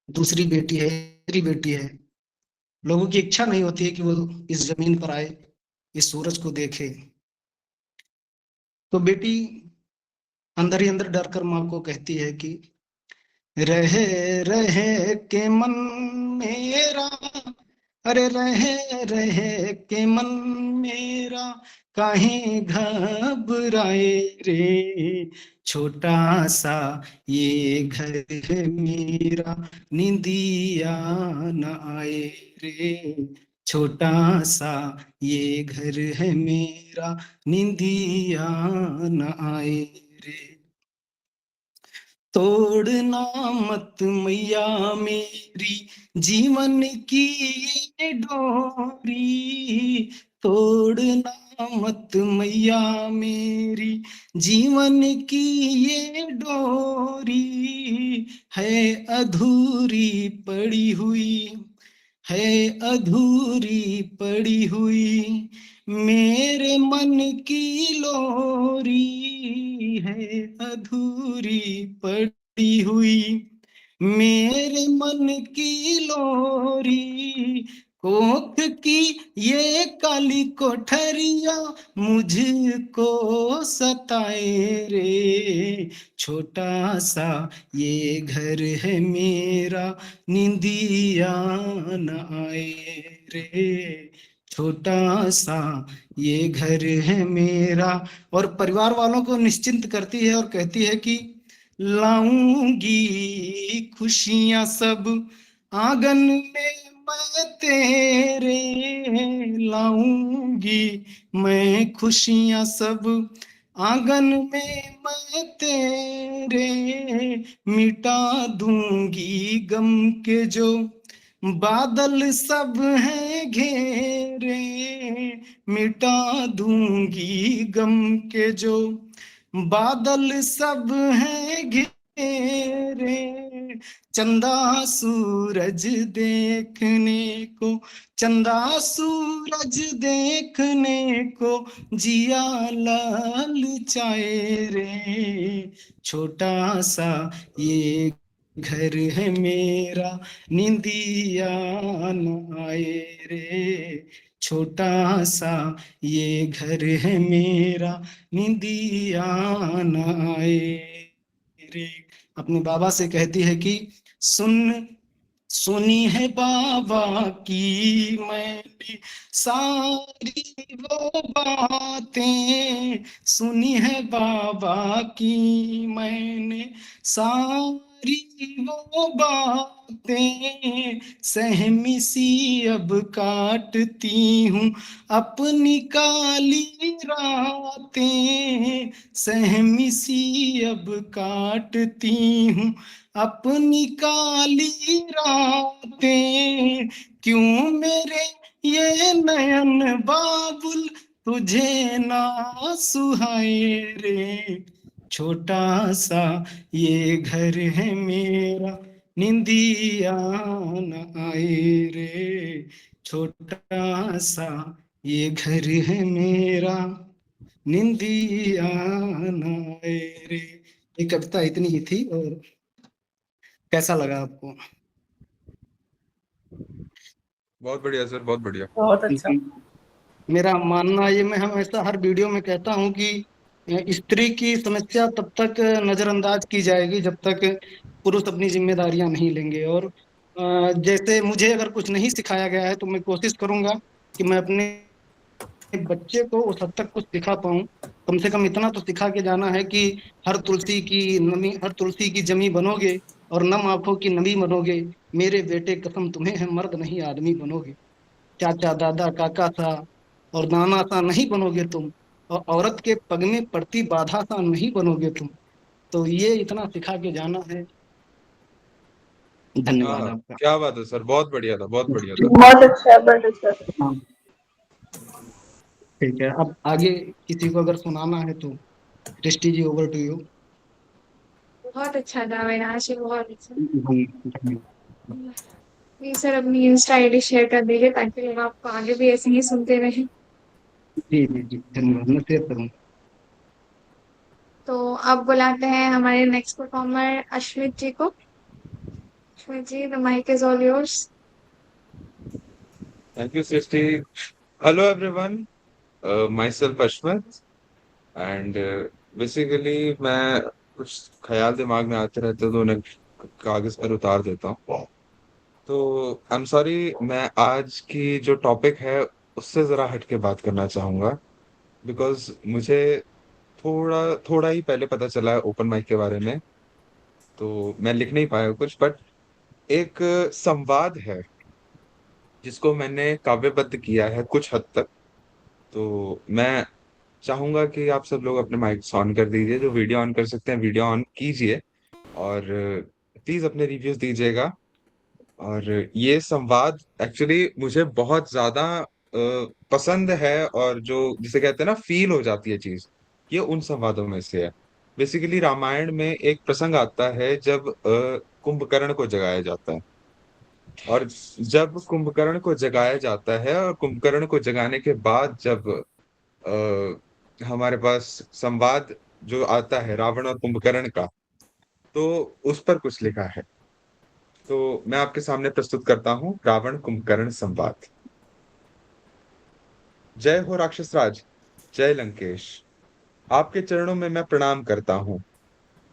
दूसरी बेटी है, तेरी बेटी है। लोगों की इच्छा नहीं होती है कि वो इस जमीन पर आए, इस सूरज को देखे। तो बेटी अंदर ही अंदर डर कर माँ को कहती है कि रहे रहे के मन मेरा, अरे रहे रहे के मन मेरा काहे घबराए रे, छोटा सा ये घर है मेरा नींदिया न आए रे, छोटा सा ये घर है मेरा नींदिया न आए रे। तोड़ना मत मैया मेरी जीवन की ये डोरी, तोड़ना मत मैया मेरी जीवन की ये डोरी, है अधूरी पड़ी हुई, है अधूरी पड़ी हुई मेरे मन की लोरी, है अधूरी पड़ी हुई मेरे मन की लोरी, कोख की ये काली कोठरिया मुझको सताए रे, छोटा सा ये घर है मेरा नींदिया न आए रे, छोटा सा ये घर है मेरा। और परिवार वालों को निश्चिंत करती है और कहती है कि लाऊंगी खुशियां सब आंगन में मैं तेरे, लाऊंगी मैं खुशियां सब आंगन में मैं तेरे, मिटा दूंगी गम के जो बादल सब हैं घेरे, मिटा दूंगी गम के जो बादल सब हैं घेरे, चंदा सूरज देखने को, चंदा सूरज देखने को जिया ललचाए रे, छोटा सा ये घर है मेरा नींदिया न आए रे, छोटा सा ये घर है मेरा नींदिया न आए रे। अपने बाबा से कहती है कि सुनी है बाबा की मैंने सारी वो बातें, सुनी है बाबा की मैंने सारी वो बातें, सहमी सी अब काटती हूँ अपनी काली रातें, सहमी सी अब काटती हूँ अपनी काली रातें, क्यों मेरे ये नयन बाबुल तुझे ना सुहाए रे, छोटा सा ये घर है मेरा, निंदिया न आए रे। छोटा सा ये घर है मेरा, निंदिया न आए रे। ये कविता इतनी ही थी। और कैसा लगा आपको? बहुत बढ़िया सर, बहुत बढ़िया। बहुत अच्छा। मेरा मानना ये, मैं हमेशा हर वीडियो में कहता हूँ कि स्त्री की समस्या तब तक नजरअंदाज की जाएगी जब तक पुरुष अपनी जिम्मेदारियां नहीं लेंगे। और जैसे मुझे अगर कुछ नहीं सिखाया गया है तो मैं कोशिश करूंगा कि मैं अपने बच्चे को उस हद तक कुछ सिखा पाऊं। कम से कम इतना तो सिखा के जाना है कि हर तुलसी की जमी बनोगे और नम आंखों की नमी बनोगे। मेरे बेटे कसम तुम्हें है, मर्द नहीं आदमी बनोगे। चाचा दादा काका सा और नाना सा नहीं बनोगे तुम, और औरत के पग में पड़ती बाधा सा नहीं बनोगे तुम। तो ये इतना सिखा के जाना है। धन्यवाद हाँ, आपका। क्या बात है सर, बहुत बढ़िया था, बहुत बढ़िया था। बहुत अच्छा, बहुत अच्छा। हाँ, ठीक है। अब आगे किसी को अगर सुनाना है तो दृष्टि जी, ओवर टू यू। बहुत अच्छा था अविनाश जी, बहुत अच्छा। धन्यवाद। प्लीज सर अपनी इंस्टा आईडी शेयर कर दीजिए ताकि लोग आपको आगे भी ऐसे ही सुनते रहें। जी जी जी, धन्यवाद, मैं शेयर करूँगा। तो अब बुलाते हैं हमारे नेक्स्ट परफॉर्मर अश्मित जी को। Ashmit ji, the mic is all yours. Thank you Srishti. Hello everyone, myself Ashmit. And basically मैं कुछ ख्याल दिमाग में आते रहते तो उन्हें कागज पर उतार देता हूँ। तो आई एम सॉरी, मैं आज की जो टॉपिक है उससे जरा हट के बात करना चाहूंगा, बिकॉज मुझे थोड़ा थोड़ा ही पहले पता चला है ओपन माइक के बारे में। तो मैं लिख नहीं पाया कुछ, बट एक संवाद है जिसको मैंने काव्यबद्ध किया है कुछ हद तक। तो मैं चाहूंगा कि आप सब लोग अपने माइक ऑन कर दीजिए, जो वीडियो ऑन कर सकते हैं वीडियो ऑन कीजिए, और प्लीज अपने रिव्यूज दीजिएगा। और ये संवाद एक्चुअली मुझे बहुत ज्यादा पसंद है, और जो जिसे कहते हैं ना फील हो जाती है चीज, ये उन संवादों में से है। बेसिकली रामायण में एक प्रसंग आता है जब कुंभकर्ण को जगाया जाता है। और जब कुंभकर्ण को जगाया जाता है और कुंभकर्ण को जगाने के बाद जब हमारे पास संवाद जो आता है रावण और कुंभकर्ण का, तो उस पर कुछ लिखा है। तो मैं आपके सामने प्रस्तुत करता हूँ रावण कुंभकर्ण संवाद। जय हो राक्षस राज, जय लंकेश। आपके चरणों में मैं प्रणाम करता हूँ।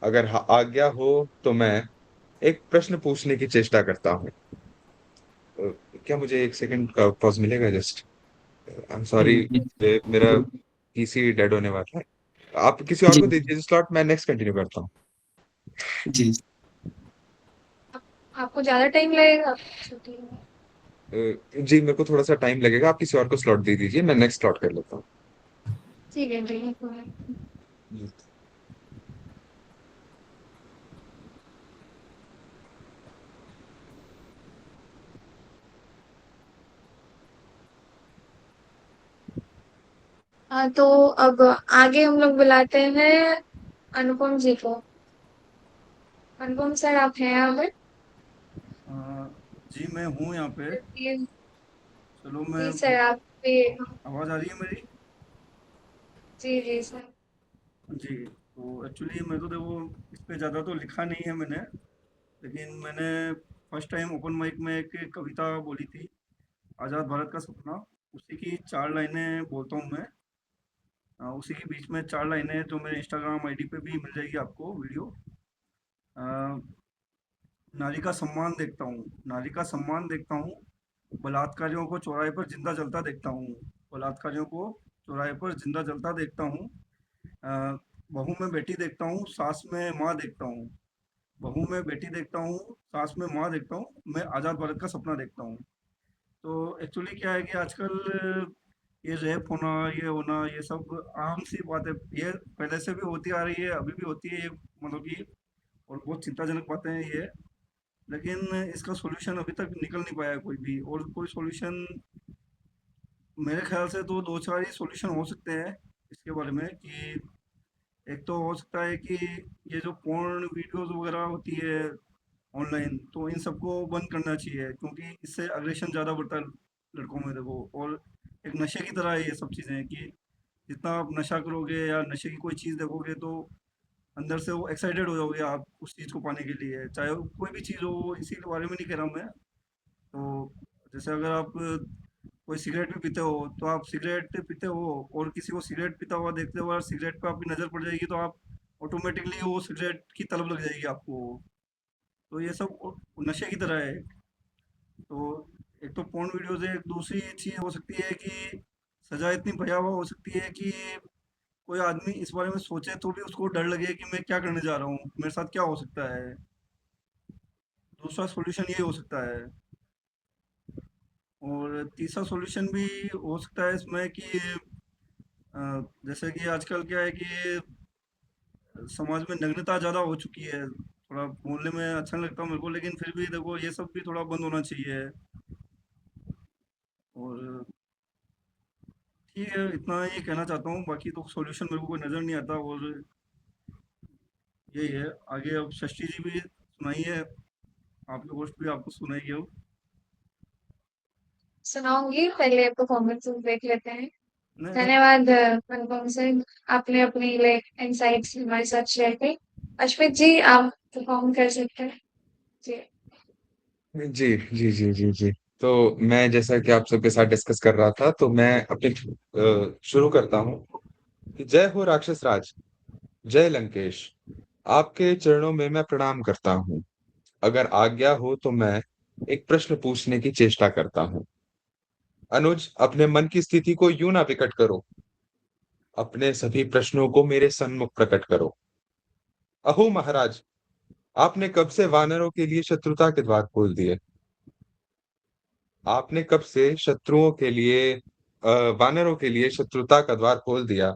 अगर आज्ञा हो तो मैं एक प्रश्न पूछने की चेष्टा करता हूँ। क्या मुझे एक सेकंड का पॉज मिलेगा जस्ट? आई एम सॉरी, जी मेरा पीसी डेड होने वाला है। आप किसी और जी को दीजिए स्लॉट, मैं नेक्स्ट कंटिन्यू करता हूँ। जी। आपको ज्यादा टाइम लगेगा? छुट्टी में। जी मेरे को थोड़ा सा टाइम लगेगा, आप किसी और को स्लॉट दे दीजिए, मैं नेक्स्ट स्लॉट कर लेता हूँ। ठीक है, ठीक है। जी। तो अब आगे हम लोग बुलाते हैं अनुपम जी को। अनुपम सर, आप हैं यहाँ पे? जी मैं हूँ यहाँ पे। प्लीज। चलो मैं, प्लीज सर, आप पे। आवाज़ आ रही है मेरी? जी जी सर। जी, तो एक्चुअली मैं तो देखो इस पे ज़्यादा तो लिखा नहीं है मैंने, लेकिन मैंने फर्स्ट टाइम ओपन माइक में एक कविता बोली थी, आज़ाद भारत का सपना। उसी की 4 लाइनें बोलता हूँ मैं। उसी के बीच में 4 लाइनें जो मेरे इंस्टाग्राम आईडी पे भी मिल जाएगी आपको वीडियो। अ, नारी का सम्मान देखता हूँ, नारी का सम्मान देखता हूँ, बलात्कारियों को चौराहे पर जिंदा जलता देखता हूँ, बलात्कारियों को चौराहे पर जिंदा जलता देखता हूँ। अ, बहू में बेटी देखता हूँ, सास में माँ देखता हूँ, बहू में बेटी देखता हूँ, सास में माँ देखता हूँ, मैं आज़ाद भारत का सपना देखता हूँ। तो एक्चुअली क्या है कि आजकल ये रेप होना, ये होना, ये सब आम सी बात है। ये पहले से भी होती आ रही है, अभी भी होती है ये, मतलब कि, और बहुत चिंताजनक बातें हैं ये। लेकिन इसका सॉल्यूशन अभी तक निकल नहीं पाया है कोई भी, और कोई सॉल्यूशन मेरे ख्याल से तो 2-4 ही सॉल्यूशन हो सकते हैं इसके बारे में। कि एक तो हो सकता है कि ये जो पोर्न वीडियोस वगैरह होती है ऑनलाइन, तो इन सबको बंद करना चाहिए, क्योंकि इससे अग्रेशन ज़्यादा बढ़ता है लड़कों में, देखो। और एक नशे की तरह है ये सब चीज़ें, कि जितना आप नशा करोगे या नशे की कोई चीज़ देखोगे तो अंदर से वो एक्साइटेड हो जाओगे आप उस चीज़ को पाने के लिए, चाहे वो कोई भी चीज़ हो। वो इसी के बारे में नहीं कह रहा हूँ मैं। तो जैसे अगर आप कोई सिगरेट भी पीते हो, तो आप सिगरेट पीते हो और किसी को सिगरेट पीता हुआ देखते हो और सिगरेट पे आपकी नज़र पड़ जाएगी, तो आप ऑटोमेटिकली वो सिगरेट की तलब लग जाएगी आपको। तो ये सब नशे की तरह है। तो एक तो पोर्न वीडियोज़ है, एक दूसरी चीज़ हो सकती है कि सज़ा इतनी भयावह हो सकती है कि कोई आदमी इस बारे में सोचे तो भी उसको डर लगे कि मैं क्या करने जा रहा हूँ, मेरे साथ क्या हो सकता है। दूसरा सॉल्यूशन ये हो सकता है। और तीसरा सॉल्यूशन भी हो सकता है इसमें कि जैसे कि आजकल क्या है कि समाज में नग्नता ज़्यादा हो चुकी है। थोड़ा बोलने में अच्छा नहीं लगता मेरे को, लेकिन फिर भी देखो ये सब भी थोड़ा बंद होना चाहिए। और ठीक है, इतना ही कहना चाहता हूँ, बाकी तो सॉल्यूशन मेरे को कोई नज़र नहीं आता। और यही है, आगे अब षष्ठी जी भी सुनाइए, आपकी गोष्ट भी आपको सुनाइए अब। सुनाऊंगी, पहले परफॉर्मेंसेस देख लेते हैं। नहीं नहीं, धन्यवाद अनुपम सिंह, आपने अपनी लाइक इनसाइट्स हमारे साथ शेयर की। अश्वित जी, आप परफॉर्म कर सकते हैं जी। जी जी जी जी जी। तो मैं जैसा कि आप सबके साथ डिस्कस कर रहा था, तो मैं अपने शुरू करता हूँ कि जय हो राक्षस राज, जय लंकेश। आपके चरणों में मैं प्रणाम करता हूँ। अगर आज्ञा हो तो मैं एक प्रश्न पूछने की चेष्टा करता हूँ। अनुज, अपने मन की स्थिति को यूं ना विकट करो, अपने सभी प्रश्नों को मेरे सन्मुख प्रकट करो। अहो महाराज, आपने कब से वानरों के लिए शत्रुता के द्वार खोल दिए? आपने कब से शत्रुओं के लिए वानरों के लिए शत्रुता का द्वार खोल दिया?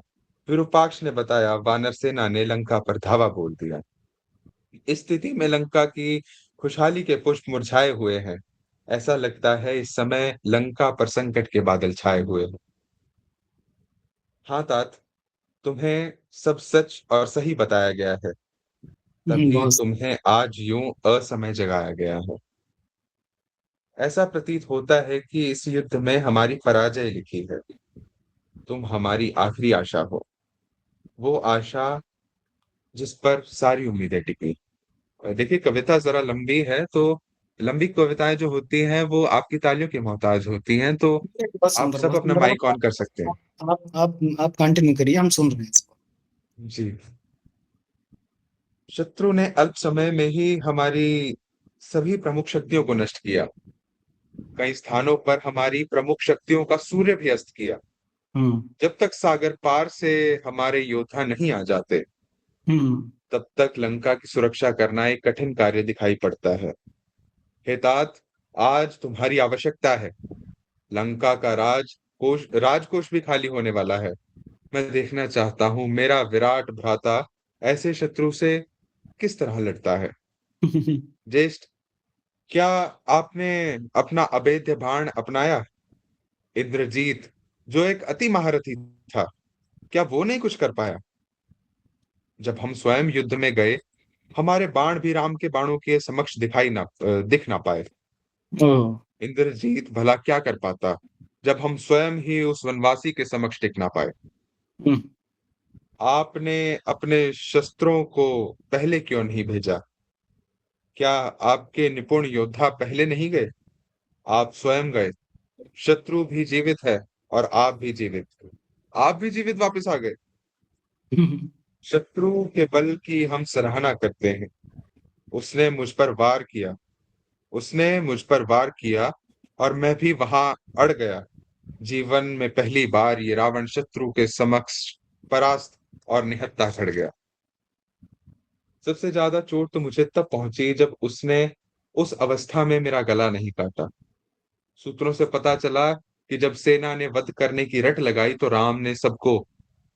विरूपाक्ष ने बताया, वानर सेना ने लंका पर धावा बोल दिया। इस स्थिति में लंका की खुशहाली के पुष्प मुरझाए हुए हैं। ऐसा लगता है इस समय लंका पर संकट के बादल छाए हुए हैं। हाँ तात, तुम्हें सब सच और सही बताया गया है, तभी बहुत तुम्हें आज यूं असमय जगाया गया है। ऐसा प्रतीत होता है कि इस युद्ध में हमारी पराजय लिखी है। तुम हमारी आखिरी आशा हो, वो आशा जिस पर सारी उम्मीदें टिकी। देखिए, कविता जरा लंबी है, तो लंबी कविताएं जो होती हैं वो आपकी तालियों की मोहताज होती हैं, तो बहुत आप सुंदर, सब बहुत अपना सुंदर। माइक ऑन कर सकते हैं। आप कंटिन्यू करिए, हम सुन रहे हैं इसको। जी। शत्रु ने अल्प समय में ही हमारी सभी प्रमुख शक्तियों को नष्ट किया। कई स्थानों पर हमारी प्रमुख शक्तियों का सूर्य भी अस्त किया। हम्म जब तक सागर पार से हमारे योद्धा नहीं आ जाते, हम्म तब तक लंका की सुरक्षा करना एक कठिन कार्य दिखाई पड़ता है। हे तात, आज तुम्हारी आवश्यकता है। लंका का राजकोष भी खाली होने वाला है। मैं देखना चाहता हूं मेरा विराट भ्राता ऐसे शत्रु से किस तरह लड़ता है। ज्येष्ठ, क्या आपने अपना अभेद्य बाण अपनाया? इंद्रजीत, जो एक अति महारथी था, क्या वो नहीं कुछ कर पाया? जब हम स्वयं युद्ध में गए, हमारे बाण भी राम के बाणों के समक्ष दिख ना पाए। ओह, इंद्रजीत भला क्या कर पाता, जब हम स्वयं ही उस वनवासी के समक्ष टिक ना पाए? हम्म, आपने अपने शस्त्रों को पहले क्यों नहीं भेजा? क्या आपके निपुण योद्धा पहले नहीं गए? आप स्वयं गए। शत्रु भी जीवित है और आप भी जीवित वापस आ गए। हम्म, शत्रु के बल की हम सराहना करते हैं। उसने मुझ पर वार किया, उसने मुझ पर वार किया, और मैं भी वहां अड़ गया। जीवन में पहली बार ये रावण शत्रु के समक्ष परास्त और निहत्था चढ़ गया। सबसे ज्यादा चोट तो मुझे तब पहुंची जब उसने उस अवस्था में मेरा गला नहीं काटा। सूत्रों से पता चला कि जब सेना ने वध करने की रट लगाई, तो राम ने सबको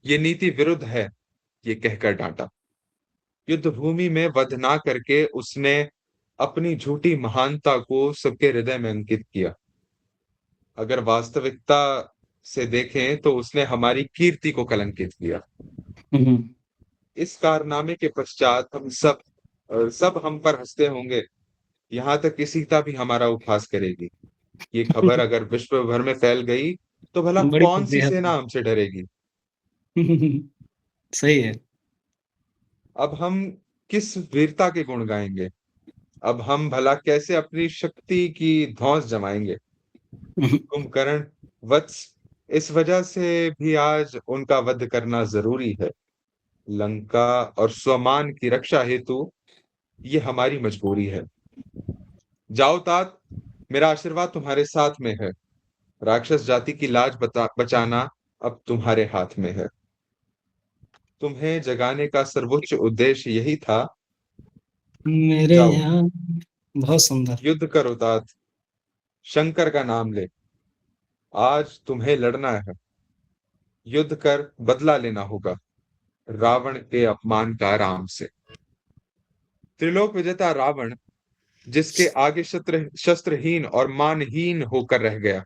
ये नीति विरुद्ध है ये कहकर डांटा। युद्ध भूमि में वध ना करके उसने अपनी झूठी महानता को सबके हृदय में अंकित किया। अगर वास्तविकता से देखें तो उसने हमारी कीर्ति को कलंकित किया। हम्म, इस कारनामे के पश्चात सब हम पर हंसते होंगे, यहाँ तक कि सीता भी हमारा उपहास करेगी। ये खबर अगर विश्व भर में फैल गई तो भला बड़ी कौन सी फजीहत सेना हमसे डरेगी। है। सही है। अब हम किस वीरता के गुण गाएंगे, अब हम भला कैसे अपनी शक्ति की धौंस जमाएंगे। कुंभकर्ण वत्स, इस वजह से भी आज उनका वध करना जरूरी है। लंका और स्वमान की रक्षा हेतु ये हमारी मजबूरी है। जाओ तात, मेरा आशीर्वाद तुम्हारे साथ में है। राक्षस जाति की लाज बचाना अब तुम्हारे हाथ में है। तुम्हें जगाने का सर्वोच्च उद्देश्य यही था। मेरे जाओ, यहाँ बहुत सुंदर। युद्ध करो तात, शंकर का नाम ले। आज तुम्हें लड़ना है, युद्ध कर बदला लेना होगा रावण के अपमान का राम से। त्रिलोक विजेता रावण, जिसके आगे शस्त्रहीन और मानहीन होकर रह गया,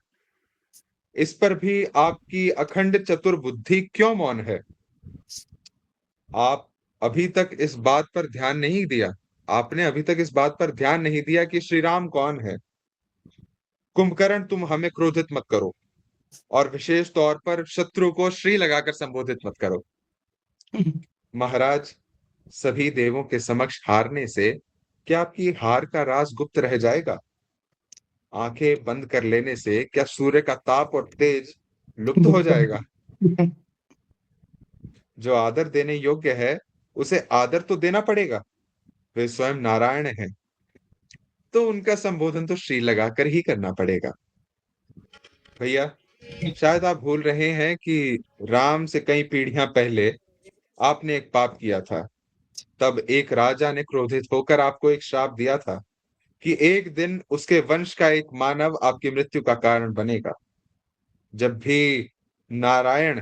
इस पर भी आपकी अखंड चतुर बुद्धि क्यों मौन है। आप अभी तक इस बात पर ध्यान नहीं दिया आपने अभी तक इस बात पर ध्यान नहीं दिया कि श्री राम कौन है। कुंभकर्ण, तुम हमें क्रोधित मत करो, और विशेष तौर पर शत्रु को श्री लगाकर संबोधित मत करो। महाराज, सभी देवों के समक्ष हारने से क्या आपकी हार का राज गुप्त रह जाएगा। आंखें बंद कर लेने से क्या सूर्य का ताप और तेज लुप्त हो जाएगा। जो आदर देने योग्य है उसे आदर तो देना पड़ेगा। वे स्वयं नारायण हैं, तो उनका संबोधन तो श्री लगाकर ही करना पड़ेगा। भैया, शायद आप भूल रहे हैं कि राम से कई पीढ़ियां पहले आपने एक पाप किया था। तब एक राजा ने क्रोधित होकर आपको एक श्राप दिया था कि एक दिन उसके वंश का एक मानव आपकी मृत्यु का कारण बनेगा। जब भी नारायण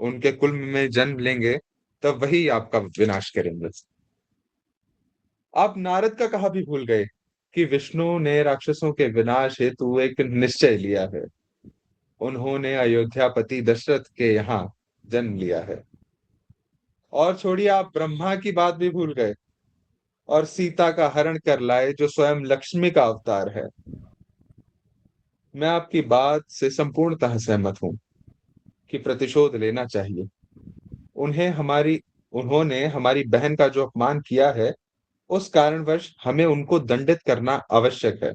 उनके कुल में जन्म लेंगे तब वही आपका विनाश करेंगे। आप नारद का कहा भी भूल गए कि विष्णु ने राक्षसों के विनाश हेतु एक निश्चय लिया है। उन्होंने अयोध्यापति दशरथ के यहाँ जन्म लिया है। और छोड़िए, आप ब्रह्मा की बात भी भूल गए और सीता का हरण कर लाए, जो स्वयं लक्ष्मी का अवतार है। मैं आपकी बात से संपूर्णतः सहमत हूं कि प्रतिशोध लेना चाहिए। उन्होंने हमारी बहन का जो अपमान किया है, उस कारणवश हमें उनको दंडित करना आवश्यक है।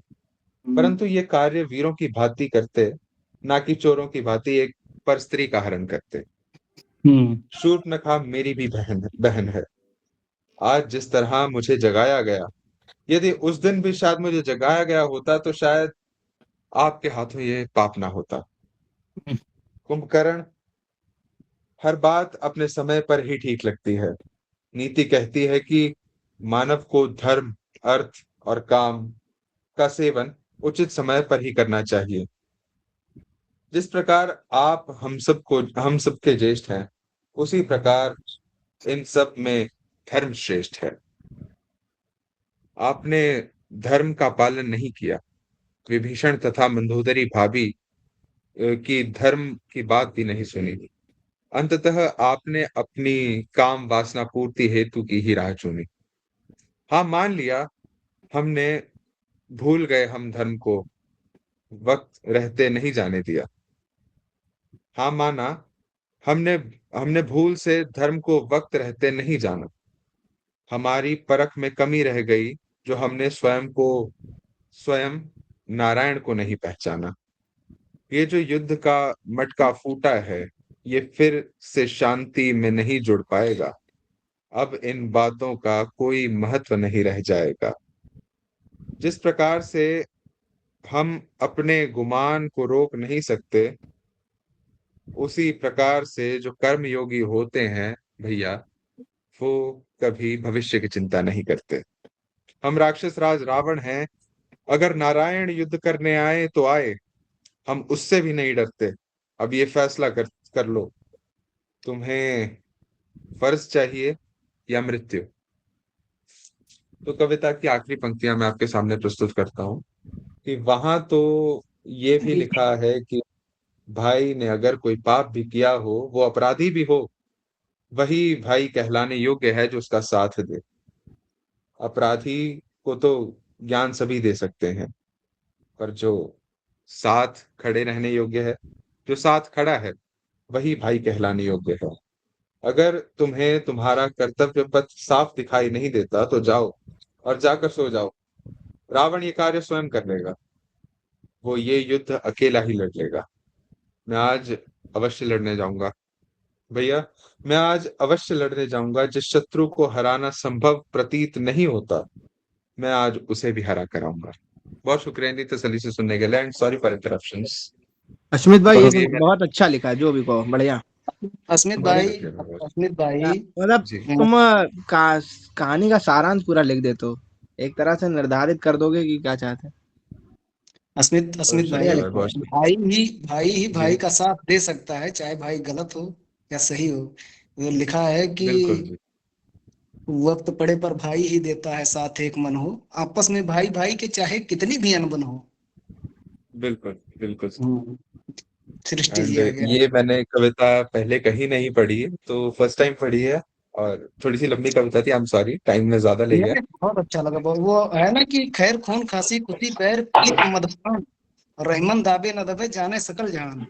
परंतु ये कार्य वीरों की भांति करते, ना कि चोरों की भांति एक पर स्त्री का हरण करते। शूर्पणखा मेरी भी बहन है। आज जिस तरह मुझे जगाया गया, यदि उस दिन भी शायद मुझे जगाया गया होता तो शायद आपके हाथों ये पाप ना होता। कुंभकर्ण, हर बात अपने समय पर ही ठीक लगती है। नीति कहती है कि मानव को धर्म, अर्थ और काम का सेवन उचित समय पर ही करना चाहिए। जिस प्रकार आप हम सबके ज्येष्ठ हैं, उसी प्रकार इन सब में धर्म श्रेष्ठ है। आपने धर्म का पालन नहीं किया। विभीषण तथा मंदोदरी भाभी की धर्म की बात भी नहीं सुनी। अंततः आपने अपनी काम वासना पूर्ति हेतु की ही राह चुनी। हाँ, मान लिया हमने भूल गए, हम धर्म को वक्त रहते नहीं जाने दिया। हाँ माना, हमने हमने भूल से धर्म को वक्त रहते नहीं जाना। हमारी परख में कमी रह गई, जो हमने स्वयं नारायण को नहीं पहचाना। ये जो युद्ध का मटका फूटा है, ये फिर से शांति में नहीं जुड़ पाएगा। अब इन बातों का कोई महत्व नहीं रह जाएगा। जिस प्रकार से हम अपने गुमान को रोक नहीं सकते, उसी प्रकार से जो कर्म योगी होते हैं भैया, वो कभी भविष्य की चिंता नहीं करते। हम राक्षस राज रावण हैं। अगर नारायण युद्ध करने आए तो आए, हम उससे भी नहीं डरते। अब ये फैसला कर लो, तुम्हें फर्ज चाहिए या मृत्यु। तो कविता की आखिरी पंक्तियां मैं आपके सामने प्रस्तुत करता हूँ कि वहां तो ये भी लिखा है कि भाई ने अगर कोई पाप भी किया हो, वो अपराधी भी हो, वही भाई कहलाने योग्य है जो उसका साथ दे। अपराधी को तो ज्ञान सभी दे सकते हैं, पर जो साथ खड़े रहने योग्य है, जो साथ खड़ा है, वही भाई कहलाने योग्य है। अगर तुम्हें तुम्हारा कर्तव्य पथ साफ दिखाई नहीं देता तो जाओ और जाकर सो जाओ। रावण ये कार्य स्वयं कर लेगा। वो ये युद्ध अकेला ही लड़ लेगा। मैं आज अवश्य लड़ने जाऊंगा भैया। मैं आज अवश्य लड़ने जाऊंगा। जिस शत्रु को हराना संभव प्रतीत नहीं होता, मैं आज उसे भी हरा कराऊंगा। बहुत शुक्रिया इतनी तसल्ली से सुनने के लिए, and sorry for interruptions. Ashmit भाई ये बस तो ये बहुत अच्छा लिखा है, जो भी कहो बढ़िया। अस्मित बहुत भाई, शुक्रिया बहुत। अस्मित भाई, मतलब जी तुम कहानी का सारांश पूरा लिख देते हो, एक तरह से निर्धारित कर दोगे कि क्या चाहते हैं। अस्मित बहुत अस्मित बढ़िया भाई, शुक्रिया भाई, लिखा बहुत है। शुक्रिया। भाई ही जी भाई का साथ दे सकता है, चाहे भाई गलत हो या सही हो। वो लिखा है कि बिल्कुल जी। वक्त पड़े पर भाई ही देता है साथ, एक मन हो आपस में भाई भाई के, चाहे कितनी भी अनबन हो। बिल्कुल बिल्कुल। सृष्टि जी एंड आ गया। ये मैंने कविता पहले कहीं नहीं पढ़ी है, तो फर्स्ट टाइम पढ़ी है। और थोड़ी सी लंबी कविता थी, आई एम सॉरी, टाइम में ज्यादा ले गया। ये बहुत अच्छा लगा। वो है ना कि खैर खून खांसी खुशी पैर प्रीत मधुपान, रहमन दाबे न दबे जाने सकल जहान।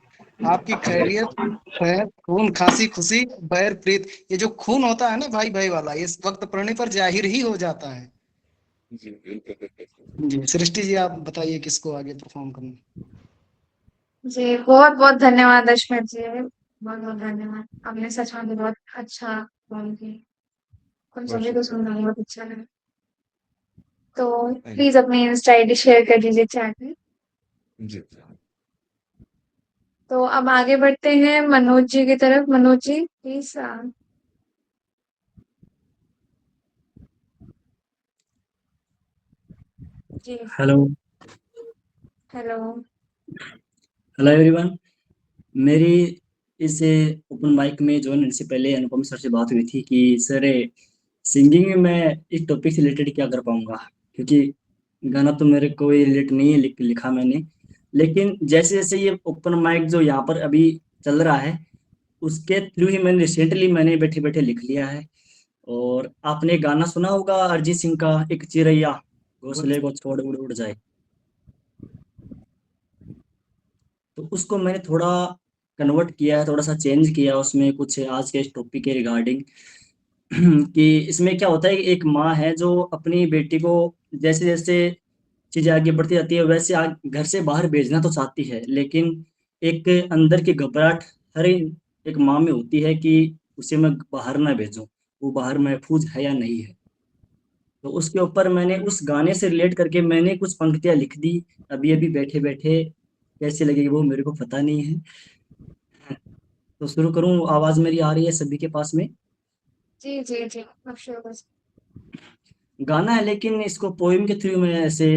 आपकी खैरियत, खैर खून खांसी खुशी बैर प्रीत, ये जो खून होता है ना भाई भाई वाला, इस वक्त पड़ने पर जाहिर ही हो जाता है। जी बिल्कुल बिल्कुल। जी सृष्टि जी, आप बताइए किसको आगे परफॉर्म करना। जी बहुत बहुत धन्यवाद अश्मित जी, बहुत बहुत धन्यवाद। आपने सच में बहुत अच्छा काम किया, हम बहुत सभी को शुक्रिया। सुनना बहुत अच्छा लगा। तो थैंक प्लीज अपनी इंस्टा आईडी शेयर कर दीजिए चैट में। यू जी। तो अब आगे बढ़ते हैं मनोज जी की तरफ। मनोज जी प्लीज। जी। हेलो। हेलो। Hello everyone. मेरी इस ओपन माइक में ज्वाइन होने से पहले अनुपम सर से बात हुई थी कि सर सिंगिंग में मैं इस टॉपिक से रिलेटेड क्या कर पाऊंगा, क्योंकि गाना तो मेरे को रिलेट नहीं है, लिखा मैंने। लेकिन जैसे जैसे ये ओपन माइक जो यहाँ पर अभी चल रहा है, उसके थ्रू ही मैंने रिसेंटली बैठे बैठे लिख लिया है। और आपने गाना सुना होगा अरिजीत सिंह का, एक चिरैया घोंसले को छोड़ उड़ उड़ जाए। तो उसको मैंने थोड़ा कन्वर्ट किया है, थोड़ा सा चेंज किया उसमें कुछ आज के इस टॉपिक के रिगार्डिंग। कि इसमें क्या होता है कि एक माँ है जो अपनी बेटी को जैसे जैसे चीजें आगे बढ़ती जाती है वैसे घर से बाहर भेजना तो चाहती है, लेकिन एक अंदर की घबराहट हर एक माँ में होती है कि उसे मैं बाहर ना भेजूं, वो बाहर महफूज है या नहीं है। तो उसके ऊपर मैंने उस गाने से रिलेट करके मैंने कुछ पंक्तियां लिख दी। अभी अभी बैठे बैठे कैसे लगेगी वो मेरे को पता नहीं है। तो शुरू करूं, आवाज मेरी आ रही है सभी के पास में? जी जी जी अब शुरू कर गाना है लेकिन इसको पोएम के थ्रू मैं ऐसे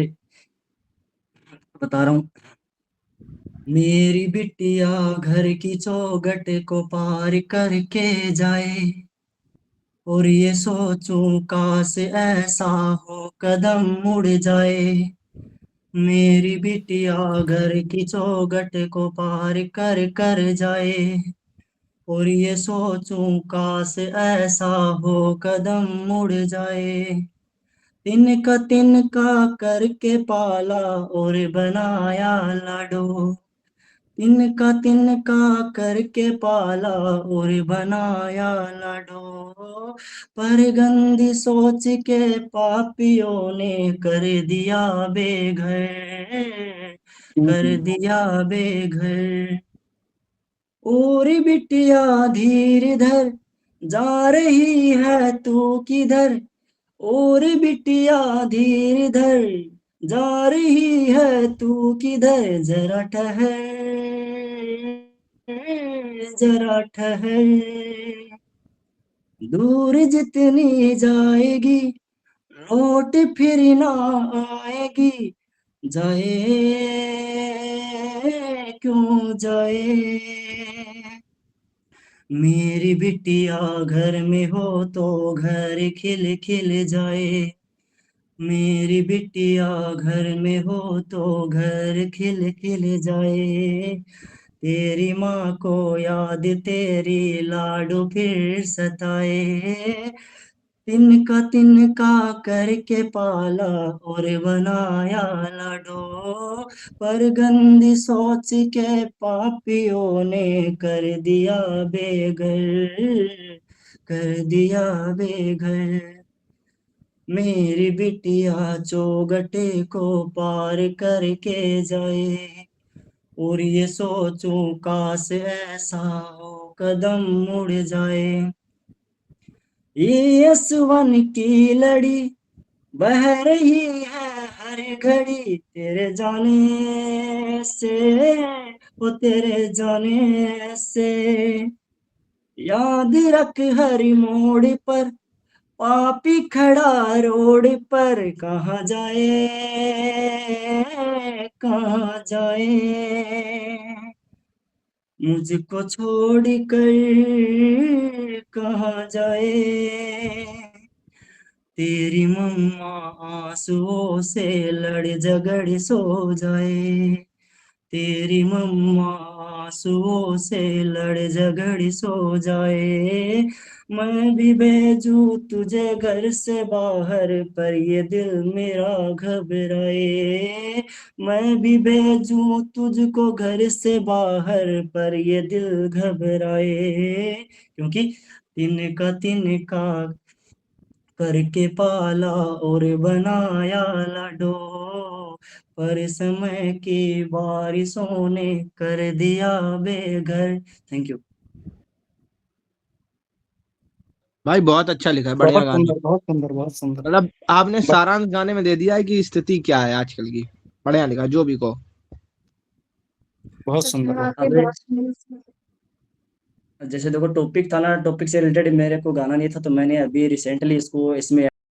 बता रहा हूँ। मेरी बिटिया घर की चौखट को पार करके जाए, और ये सोचूं काश ऐसा हो कदम मुड़ जाए। मेरी बिटिया घर की चौखट को पार कर कर जाए, और ये सोचूं काश ऐसा हो कदम मुड़ जाए। तिनका करके पाला और बनाया लाडो, तिनका करके पाला और बनाया लाडो। पर गंदी सोच के पापियों ने कर दिया बेघर, कर दिया बेघर। और बिटिया धीर धर, जा रही है तू किधर। और बिटिया धीर धर, जा रही है तू किधर। जरा ठहर, जरा ठहर। दूर जितनी जाएगी लौट फिर ना आएगी। जाए क्यों जाए। मेरी बिटिया घर में हो तो घर खिल खिल जाए। मेरी बिटिया घर में हो तो घर खिल खिल जाए। तेरी माँ को याद तेरी लाडो फिर सताए, तिनका करके पाला और बनाया लाडो, पर गंदी सोच के पापियों ने कर दिया बेघर, कर दिया बेघर। मेरी बिटिया चौगटे को पार करके जाए, और ये सोचूं काश ऐसा हो कदम मुड़ जाए। ये यशवन की लड़ी बह रही है हर घड़ी, तेरे जाने से, वो तेरे जाने से। याद रख हर मोड़ पर पापी खड़ा रोड पर, कहाँ जाए, कहाँ जाए, मुझको छोड़ कर कहाँ जाए। तेरी मम्मा आंसुओं से लड़ झगड़ सो जाए, तेरी मम्मा आंसुओं से लड़ झगड़ सो जाए। मैं भी भेजूं तुझे घर से बाहर, पर ये दिल मेरा घबराए। मैं भी भेजूं तुझको घर से बाहर, पर ये दिल घबराए, क्योंकि तिनका करके पाला और बनाया लाडो, पर समय की बारिशों ने कर दिया बेघर। Thank you. भाई बहुत अच्छा लिखा है, बढ़िया बहुत गाना। सुंदर, बहुत सुंदर, बहुत सुंदर। मतलब आपने सारांश गाने में दे दिया है कि स्थिति क्या है आजकल की। बढ़िया लिखा, जो भी को। बहुत सच में सुंदर। वाकई अबे बहुत सुंदर। जैसे देखो टॉपिक था ना, टॉपिक से रिलेटेड मेरे को गाना नहीं था, तो मैंने अभी रिसेंटली इसको इसमें